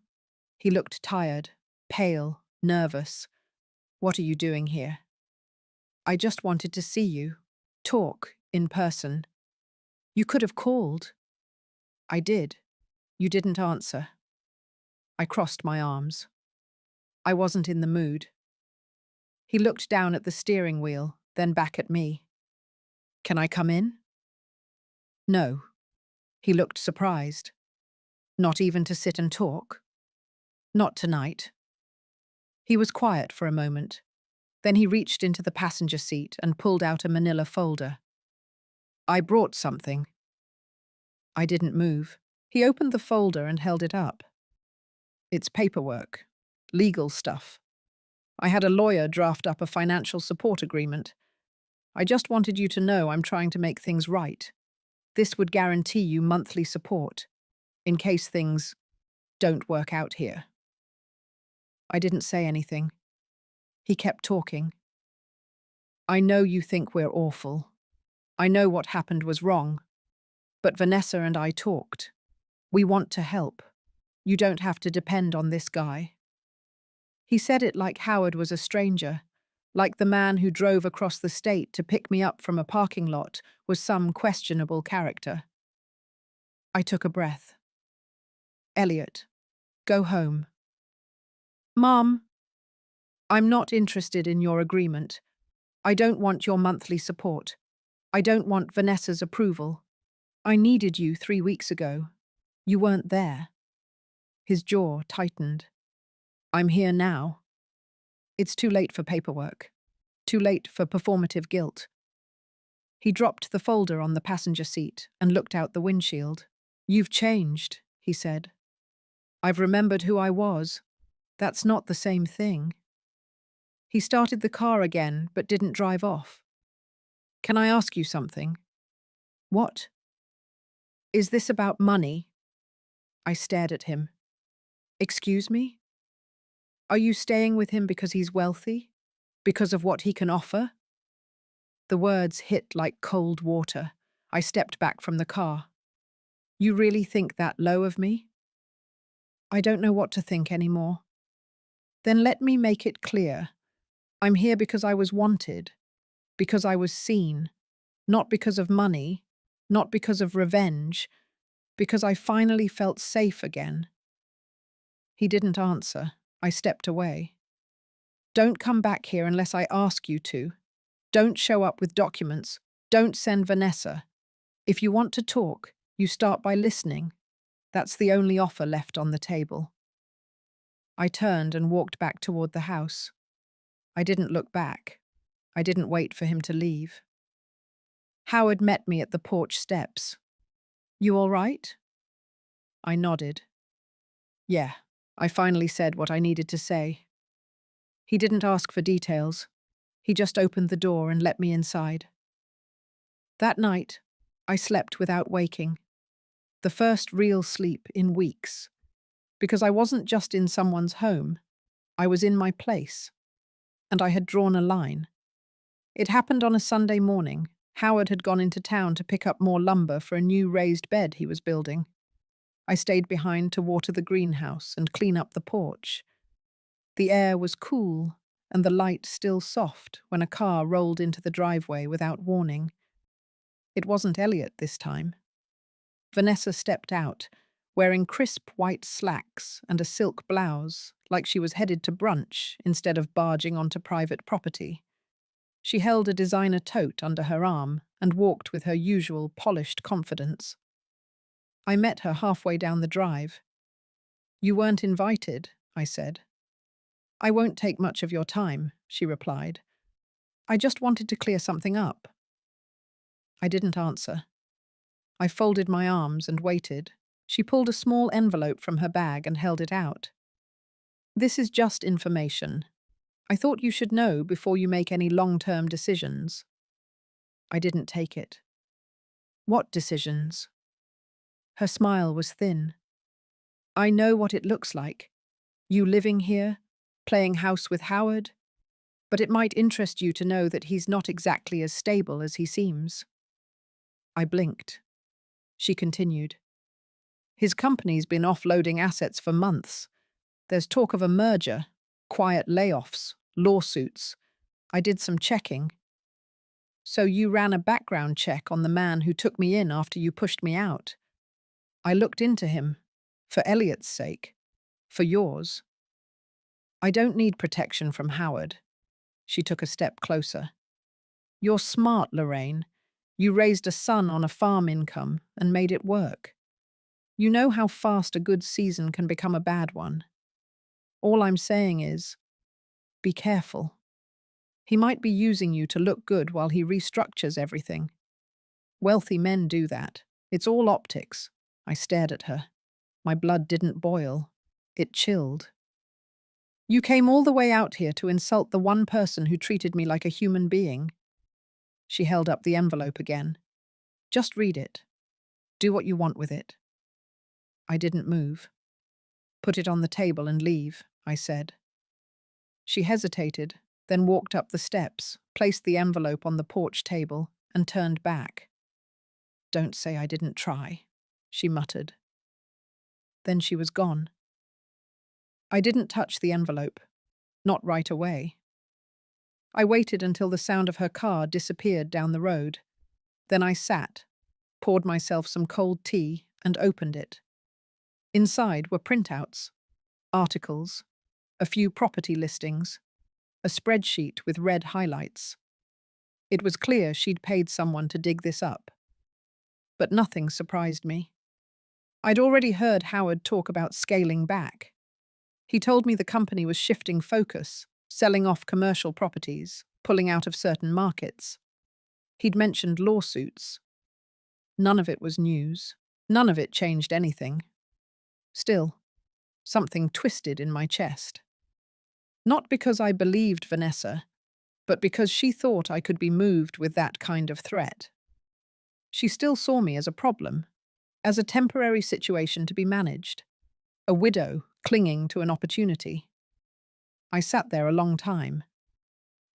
He looked tired, pale, nervous. What are you doing here? I just wanted to see you, talk, in person. You could have called. I did. You didn't answer. I crossed my arms. I wasn't in the mood. He looked down at the steering wheel, then back at me. Can I come in? No. He looked surprised. Not even to sit and talk? Not tonight. He was quiet for a moment. Then he reached into the passenger seat and pulled out a manila folder. I brought something. I didn't move. He opened the folder and held it up. It's paperwork. Legal stuff. I had a lawyer draft up a financial support agreement. I just wanted you to know I'm trying to make things right. This would guarantee you monthly support, in case things don't work out here. I didn't say anything. He kept talking. I know you think we're awful. I know what happened was wrong. But Vanessa and I talked. We want to help. You don't have to depend on this guy. He said it like Howard was a stranger, like the man who drove across the state to pick me up from a parking lot was some questionable character. I took a breath. Elliot, go home. Mom, I'm not interested in your agreement. I don't want your monthly support. I don't want Vanessa's approval. I needed you 3 weeks ago. You weren't there. His jaw tightened. I'm here now. It's too late for paperwork. Too late for performative guilt. He dropped the folder on the passenger seat and looked out the windshield. You've changed, he said. I've remembered who I was. That's not the same thing. He started the car again, but didn't drive off. Can I ask you something? What? Is this about money? I stared at him. Excuse me? Are you staying with him because he's wealthy? Because of what he can offer? The words hit like cold water. I stepped back from the car. You really think that low of me? I don't know what to think anymore. Then let me make it clear. I'm here because I was wanted, because I was seen, not because of money, not because of revenge, because I finally felt safe again. He didn't answer. I stepped away. Don't come back here unless I ask you to. Don't show up with documents. Don't send Vanessa. If you want to talk, you start by listening. That's the only offer left on the table. I turned and walked back toward the house. I didn't look back. I didn't wait for him to leave. Howard met me at the porch steps. You all right? I nodded. Yeah, I finally said what I needed to say. He didn't ask for details. He just opened the door and let me inside. That night, I slept without waking. The first real sleep in weeks. Because I wasn't just in someone's home. I was in my place. And I had drawn a line. It happened on a Sunday morning. Howard had gone into town to pick up more lumber for a new raised bed he was building. I stayed behind to water the greenhouse and clean up the porch. The air was cool and the light still soft when a car rolled into the driveway without warning. It wasn't Elliot this time. Vanessa stepped out, wearing crisp white slacks and a silk blouse, like she was headed to brunch instead of barging onto private property. She held a designer tote under her arm and walked with her usual polished confidence. I met her halfway down the drive. You weren't invited, I said. I won't take much of your time, she replied. I just wanted to clear something up. I didn't answer. I folded my arms and waited. She pulled a small envelope from her bag and held it out. This is just information. I thought you should know before you make any long-term decisions. I didn't take it. What decisions? Her smile was thin. I know what it looks like. You living here, playing house with Howard. But it might interest you to know that he's not exactly as stable as he seems. I blinked. She continued. His company's been offloading assets for months. There's talk of a merger, quiet layoffs, lawsuits. I did some checking. So you ran a background check on the man who took me in after you pushed me out. I looked into him, for Elliot's sake, for yours. I don't need protection from Howard. She took a step closer. You're smart, Lorraine. You raised a son on a farm income and made it work. You know how fast a good season can become a bad one. All I'm saying is, be careful. He might be using you to look good while he restructures everything. Wealthy men do that. It's all optics. I stared at her. My blood didn't boil. It chilled. You came all the way out here to insult the one person who treated me like a human being. She held up the envelope again. Just read it. Do what you want with it. I didn't move. Put it on the table and leave, I said. She hesitated, then walked up the steps, placed the envelope on the porch table, and turned back. Don't say I didn't try, she muttered. Then she was gone. I didn't touch the envelope. Not right away. I waited until the sound of her car disappeared down the road. Then I sat, poured myself some cold tea, and opened it. Inside were printouts, articles, a few property listings, a spreadsheet with red highlights. It was clear she'd paid someone to dig this up. But nothing surprised me. I'd already heard Howard talk about scaling back. He told me the company was shifting focus, selling off commercial properties, pulling out of certain markets. He'd mentioned lawsuits. None of it was news. None of it changed anything. Still, something twisted in my chest. Not because I believed Vanessa, but because she thought I could be moved with that kind of threat. She still saw me as a problem, as a temporary situation to be managed, a widow clinging to an opportunity. I sat there a long time.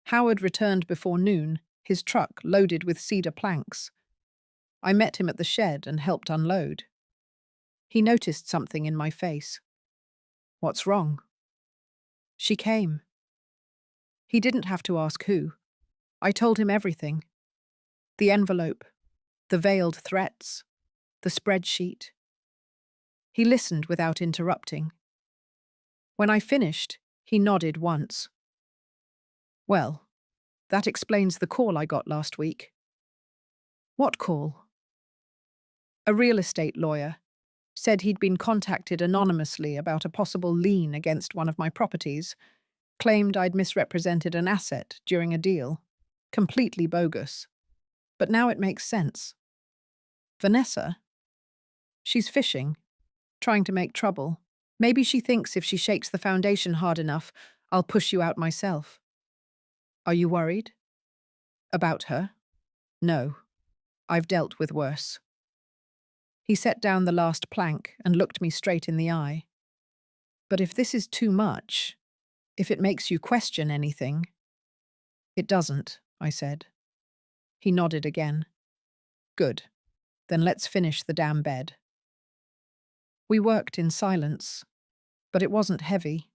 Howard returned before noon, his truck loaded with cedar planks. I met him at the shed and helped unload. He noticed something in my face. What's wrong? She came. He didn't have to ask who. I told him everything. The envelope, the veiled threats, the spreadsheet. He listened without interrupting. When I finished, he nodded once. Well, that explains the call I got last week. What call? A real estate lawyer said he'd been contacted anonymously about a possible lien against one of my properties, claimed I'd misrepresented an asset during a deal. Completely bogus. But now it makes sense. Vanessa? She's fishing, trying to make trouble. Maybe she thinks if she shakes the foundation hard enough, I'll push you out myself. Are you worried? About her? No. I've dealt with worse. He set down the last plank and looked me straight in the eye. But if this is too much, if it makes you question anything— It doesn't, I said. He nodded again. Good. Then let's finish the damn bed. We worked in silence, but it wasn't heavy.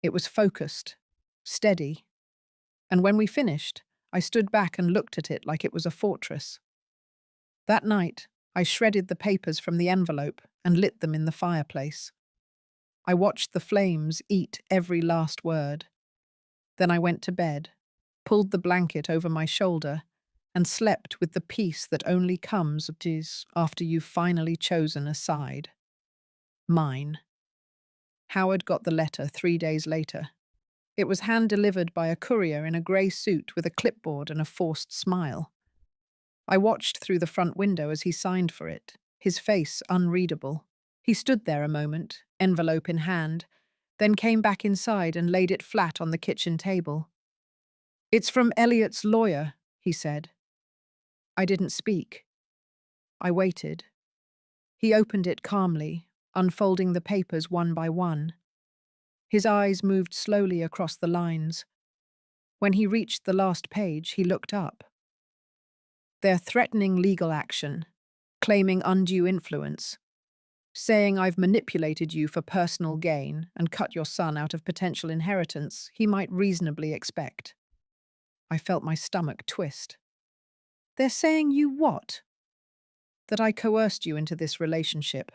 It was focused, steady. And when we finished, I stood back and looked at it like it was a fortress. That night, I shredded the papers from the envelope and lit them in the fireplace. I watched the flames eat every last word. Then I went to bed, pulled the blanket over my shoulder, and slept with the peace that only comes after you've finally chosen a side. Mine. Howard got the letter 3 days later. It was hand-delivered by a courier in a grey suit with a clipboard and a forced smile. I watched through the front window as he signed for it, his face unreadable. He stood there a moment, envelope in hand, then came back inside and laid it flat on the kitchen table. It's from Elliot's lawyer, he said. I didn't speak. I waited. He opened it calmly, unfolding the papers one by one. His eyes moved slowly across the lines. When he reached the last page, he looked up. They're threatening legal action, claiming undue influence, saying I've manipulated you for personal gain and cut your son out of potential inheritance he might reasonably expect. I felt my stomach twist. They're saying you what? That I coerced you into this relationship,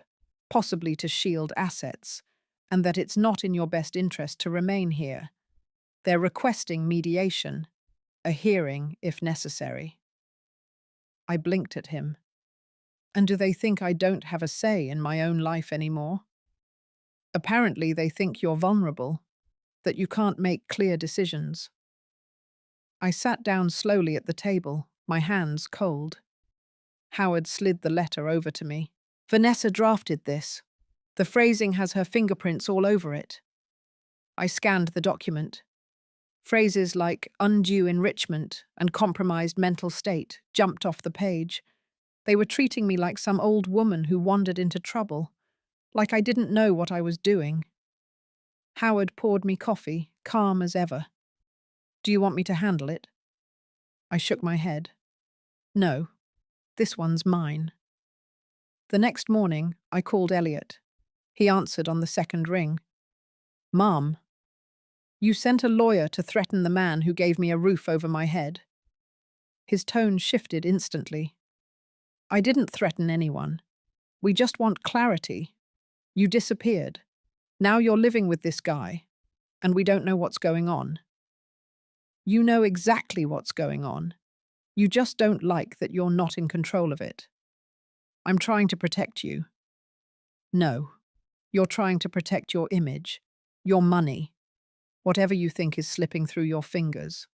possibly to shield assets, and that it's not in your best interest to remain here. They're requesting mediation, a hearing if necessary. I blinked at him. And do they think I don't have a say in my own life anymore? Apparently they think you're vulnerable, that you can't make clear decisions. I sat down slowly at the table, my hands cold. Howard slid the letter over to me. Vanessa drafted this. The phrasing has her fingerprints all over it. I scanned the document. Phrases like undue enrichment and compromised mental state jumped off the page. They were treating me like some old woman who wandered into trouble, like I didn't know what I was doing. Howard poured me coffee, calm as ever. Do you want me to handle it? I shook my head. No, this one's mine. The next morning, I called Elliot. He answered on the second ring. Mom, you sent a lawyer to threaten the man who gave me a roof over my head. His tone shifted instantly. I didn't threaten anyone. We just want clarity. You disappeared. Now you're living with this guy, and we don't know what's going on. You know exactly what's going on. You just don't like that you're not in control of it. I'm trying to protect you. No, you're trying to protect your image, your money, whatever you think is slipping through your fingers.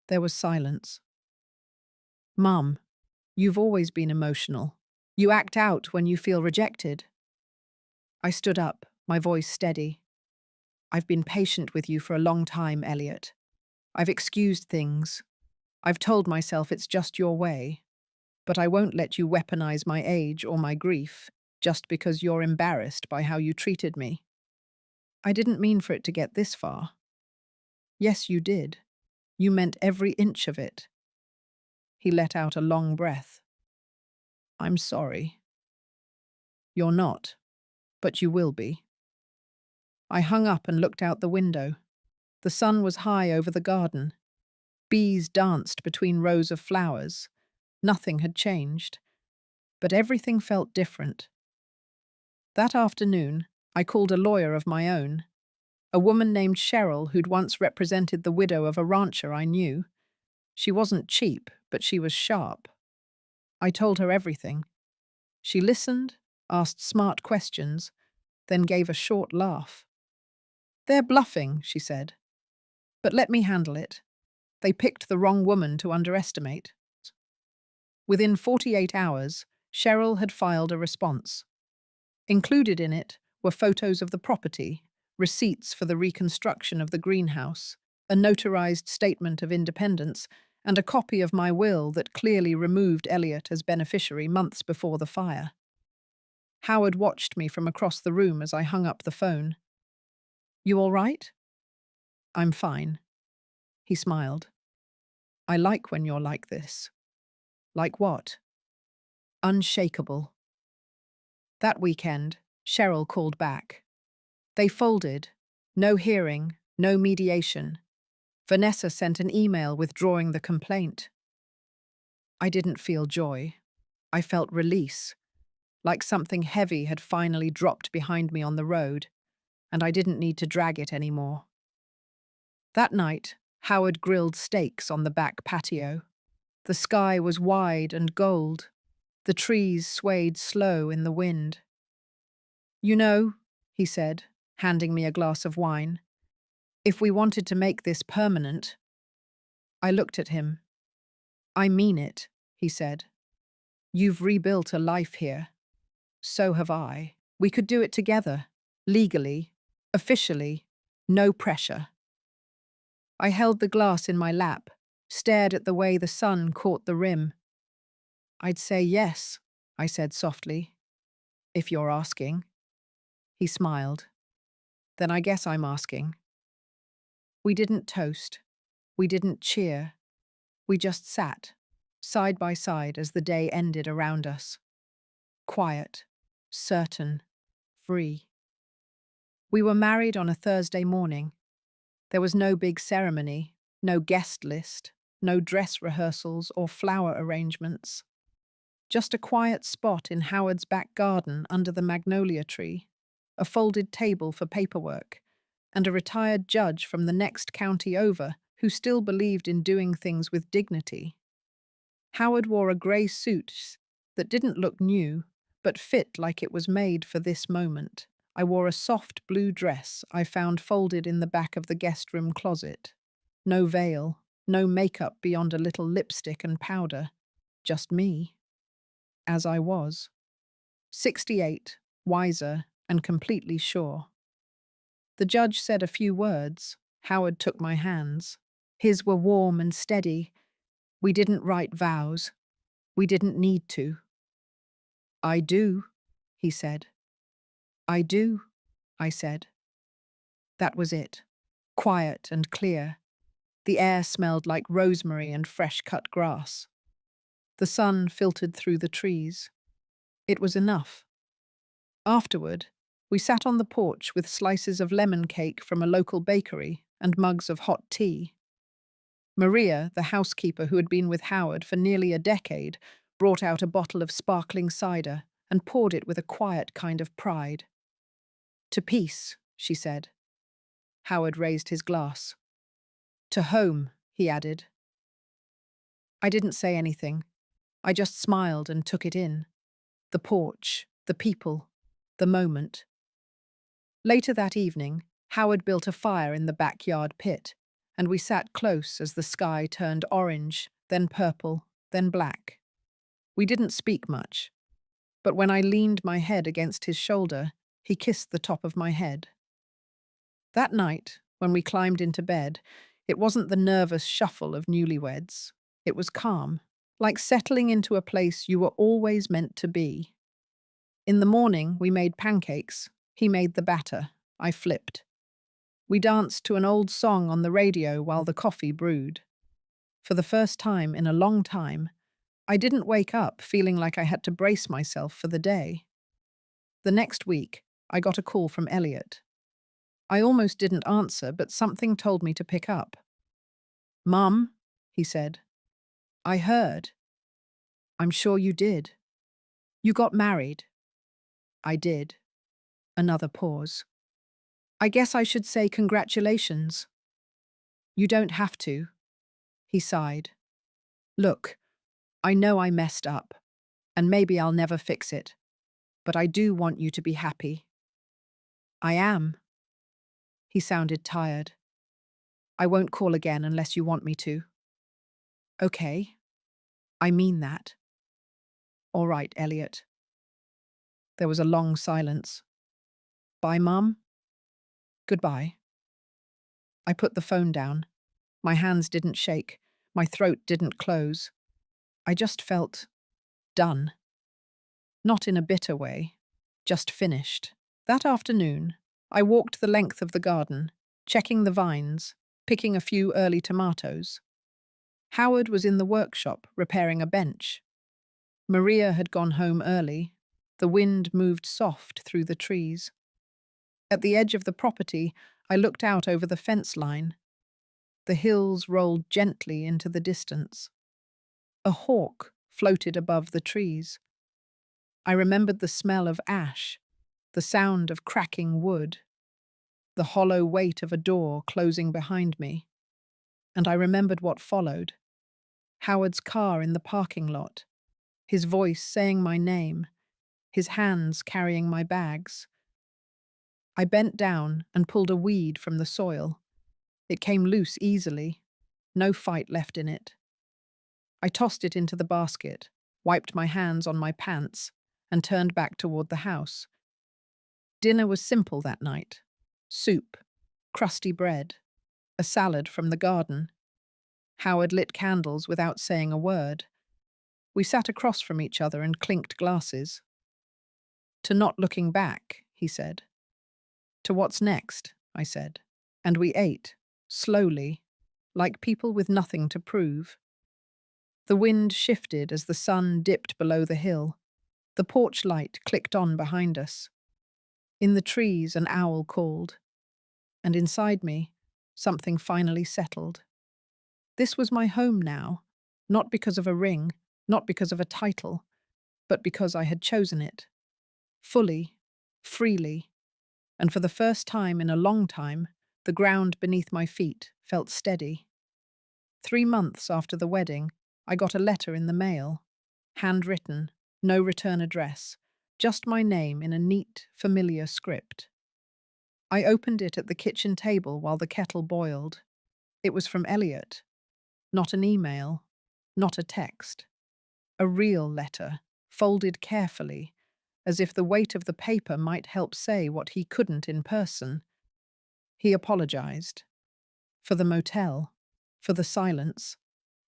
There was silence. Mum, you've always been emotional. You act out when you feel rejected. I stood up, my voice steady. I've been patient with you for a long time, Elliot. I've excused things. I've told myself it's just your way. But I won't let you weaponize my age or my grief just because you're embarrassed by how you treated me. I didn't mean for it to get this far. Yes, you did. You meant every inch of it. He let out a long breath. I'm sorry. You're not, but you will be. I hung up and looked out the window. The sun was high over the garden. Bees danced between rows of flowers. Nothing had changed, but everything felt different. That afternoon, I called a lawyer of my own, a woman named Cheryl who'd once represented the widow of a rancher I knew. She wasn't cheap, but she was sharp. I told her everything. She listened, asked smart questions, then gave a short laugh. They're bluffing, she said. But let me handle it. They picked the wrong woman to underestimate. Within 48 hours, Cheryl had filed a response. Included in it were photos of the property, receipts for the reconstruction of the greenhouse, a notarized statement of independence, and a copy of my will that clearly removed Elliot as beneficiary months before the fire. Howard watched me from across the room as I hung up the phone. You all right? I'm fine. He smiled. I like when you're like this. Like what? Unshakable. That weekend, Cheryl called back. They folded. No hearing, no mediation. Vanessa sent an email withdrawing the complaint. I didn't feel joy. I felt release, like something heavy had finally dropped behind me on the road, and I didn't need to drag it anymore. That night, Howard grilled steaks on the back patio. The sky was wide and gold. The trees swayed slow in the wind. You know, he said, handing me a glass of wine, if we wanted to make this permanent. I looked at him. I mean it, he said. You've rebuilt a life here. So have I. We could do it together, legally, officially, no pressure. I held the glass in my lap, stared at the way the sun caught the rim. I'd say yes, I said softly, if you're asking. He smiled. Then I guess I'm asking. We didn't toast. We didn't cheer. We just sat, side by side as the day ended around us. Quiet, certain, free. We were married on a Thursday morning. There was no big ceremony, no guest list, no dress rehearsals or flower arrangements. Just a quiet spot in Howard's back garden under the magnolia tree. a folded table for paperwork, and a retired judge from the next county over who still believed in doing things with dignity. Howard wore a grey suit that didn't look new, but fit like it was made for this moment. I wore a soft blue dress I found folded in the back of the guest room closet. No veil, no makeup beyond a little lipstick and powder. Just me, as I was. 68, wiser, and completely sure. The judge said a few words. Howard took my hands. His were warm and steady. We didn't write vows. We didn't need to. I do, he said. I do, I said. That was it. Quiet and clear. The air smelled like rosemary and fresh-cut grass. The sun filtered through the trees. It was enough. Afterward, we sat on the porch with slices of lemon cake from a local bakery and mugs of hot tea. Maria, the housekeeper who had been with Howard for nearly a decade, brought out a bottle of sparkling cider and poured it with a quiet kind of pride. To peace, she said. Howard raised his glass. To home, he added. I didn't say anything. I just smiled and took it in. The porch, the people, the moment. Later that evening, Howard built a fire in the backyard pit, and we sat close as the sky turned orange, then purple, then black. We didn't speak much, but when I leaned my head against his shoulder, he kissed the top of my head. That night, when we climbed into bed, it wasn't the nervous shuffle of newlyweds. It was calm, like settling into a place you were always meant to be. In the morning, we made pancakes. He made the batter. I flipped. We danced to an old song on the radio while the coffee brewed. For the first time in a long time, I didn't wake up feeling like I had to brace myself for the day. The next week, I got a call from Elliot. I almost didn't answer, but something told me to pick up. Mum, he said. I heard. I'm sure you did. You got married. I did. Another pause. I guess I should say congratulations. You don't have to. He sighed. Look, I know I messed up, and maybe I'll never fix it, but I do want you to be happy. I am. He sounded tired. I won't call again unless you want me to. Okay. I mean that. All right, Elliot. There was a long silence. Bye, Mum. Goodbye. I put the phone down. My hands didn't shake. My throat didn't close. I just felt done. Not in a bitter way, just finished. That afternoon, I walked the length of the garden, checking the vines, picking a few early tomatoes. Howard was in the workshop repairing a bench. Maria had gone home early. The wind moved soft through the trees. At the edge of the property, I looked out over the fence line. The hills rolled gently into the distance. A hawk floated above the trees. I remembered the smell of ash, the sound of cracking wood, the hollow weight of a door closing behind me. And I remembered what followed. Howard's car in the parking lot, his voice saying my name, his hands carrying my bags. I bent down and pulled a weed from the soil. It came loose easily, no fight left in it. I tossed it into the basket, wiped my hands on my pants, and turned back toward the house. Dinner was simple that night. Soup, crusty bread, a salad from the garden. Howard lit candles without saying a word. We sat across from each other and clinked glasses. To not looking back, he said. To what's next, I said. And we ate, slowly, like people with nothing to prove. The wind shifted as the sun dipped below the hill. The porch light clicked on behind us. In the trees, an owl called. And inside me, something finally settled. This was my home now, not because of a ring, not because of a title, but because I had chosen it. Fully, freely, and for the first time in a long time, the ground beneath my feet felt steady. 3 months after the wedding, I got a letter in the mail. Handwritten, no return address, just my name in a neat, familiar script. I opened it at the kitchen table while the kettle boiled. It was from Elliot. Not an email, not a text. A real letter, folded carefully, as if the weight of the paper might help say what he couldn't in person. He apologized. For the motel, for the silence,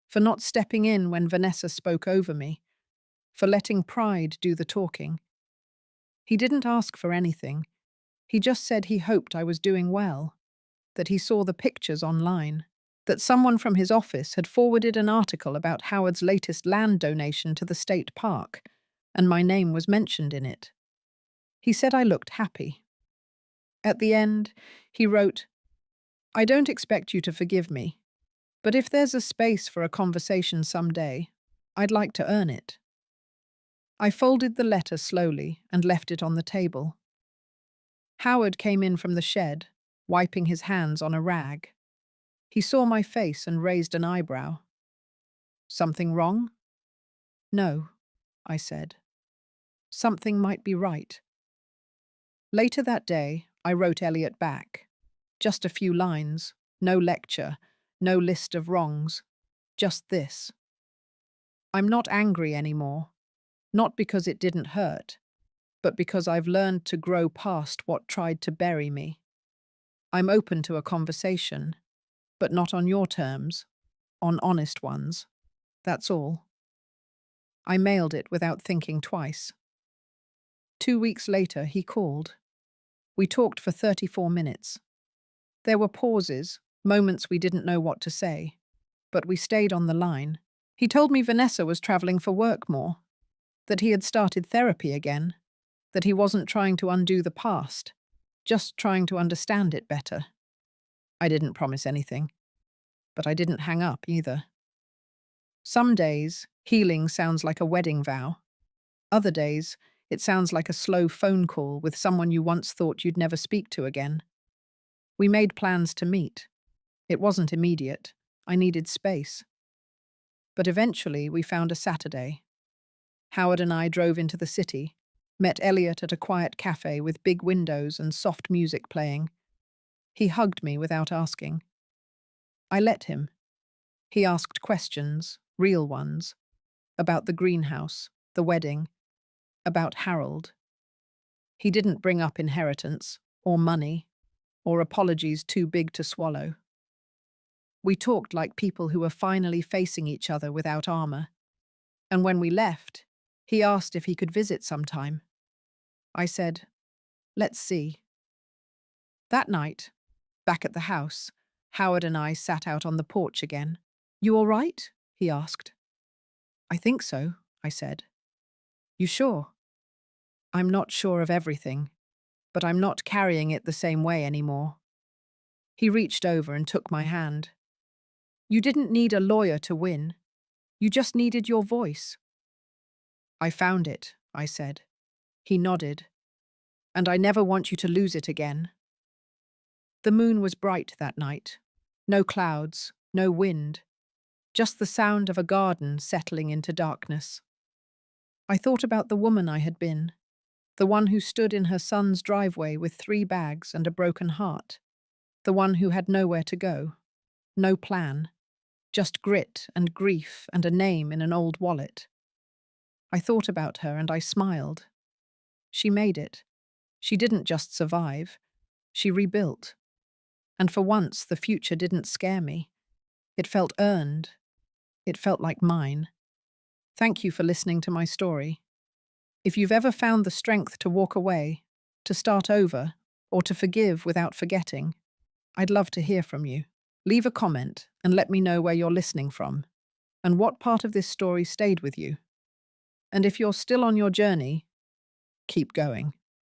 for not stepping in when Vanessa spoke over me, for letting pride do the talking. He didn't ask for anything. He just said he hoped I was doing well, that he saw the pictures online, that someone from his office had forwarded an article about Howard's latest land donation to the state park, and my name was mentioned in it. He said I looked happy. At the end, he wrote, "I don't expect you to forgive me, but if there's a space for a conversation someday, I'd like to earn it." I folded the letter slowly and left it on the table. Howard came in from the shed, wiping his hands on a rag. He saw my face and raised an eyebrow. "Something wrong?" "No," I said. "Something might be right." Later that day, I wrote Elliot back. Just a few lines, no lecture, no list of wrongs. Just this: "I'm not angry anymore, not because it didn't hurt, but because I've learned to grow past what tried to bury me. I'm open to a conversation, but not on your terms, on honest ones. That's all." I mailed it without thinking twice. 2 weeks later, he called. We talked for 34 minutes. There were pauses, moments we didn't know what to say, but we stayed on the line. He told me Vanessa was traveling for work more, that he had started therapy again, that he wasn't trying to undo the past, just trying to understand it better. I didn't promise anything, but I didn't hang up either. Some days, healing sounds like a wedding vow. Other days, it sounds like a slow phone call with someone you once thought you'd never speak to again. We made plans to meet. It wasn't immediate. I needed space. But eventually, we found a Saturday. Howard and I drove into the city, met Elliot at a quiet cafe with big windows and soft music playing. He hugged me without asking. I let him. He asked questions, real ones, about the greenhouse, the wedding, about Harold. He didn't bring up inheritance, or money, or apologies too big to swallow. We talked like people who were finally facing each other without armor. And when we left, he asked if he could visit sometime. I said, "Let's see." That night, back at the house, Howard and I sat out on the porch again. "You all right?" he asked. "I think so," I said. "You sure?" "I'm not sure of everything, but I'm not carrying it the same way anymore." He reached over and took my hand. "You didn't need a lawyer to win. You just needed your voice." "I found it," I said. He nodded. "And I never want you to lose it again." The moon was bright that night. No clouds, no wind. Just the sound of a garden settling into darkness. I thought about the woman I had been, the one who stood in her son's driveway with 3 bags and a broken heart, the one who had nowhere to go, no plan, just grit and grief and a name in an old wallet. I thought about her and I smiled. She made it. She didn't just survive. She rebuilt. And for once, the future didn't scare me. It felt earned. It felt like mine. Thank you for listening to my story. If you've ever found the strength to walk away, to start over, or to forgive without forgetting, I'd love to hear from you. Leave a comment and let me know where you're listening from, and what part of this story stayed with you. And if you're still on your journey, keep going.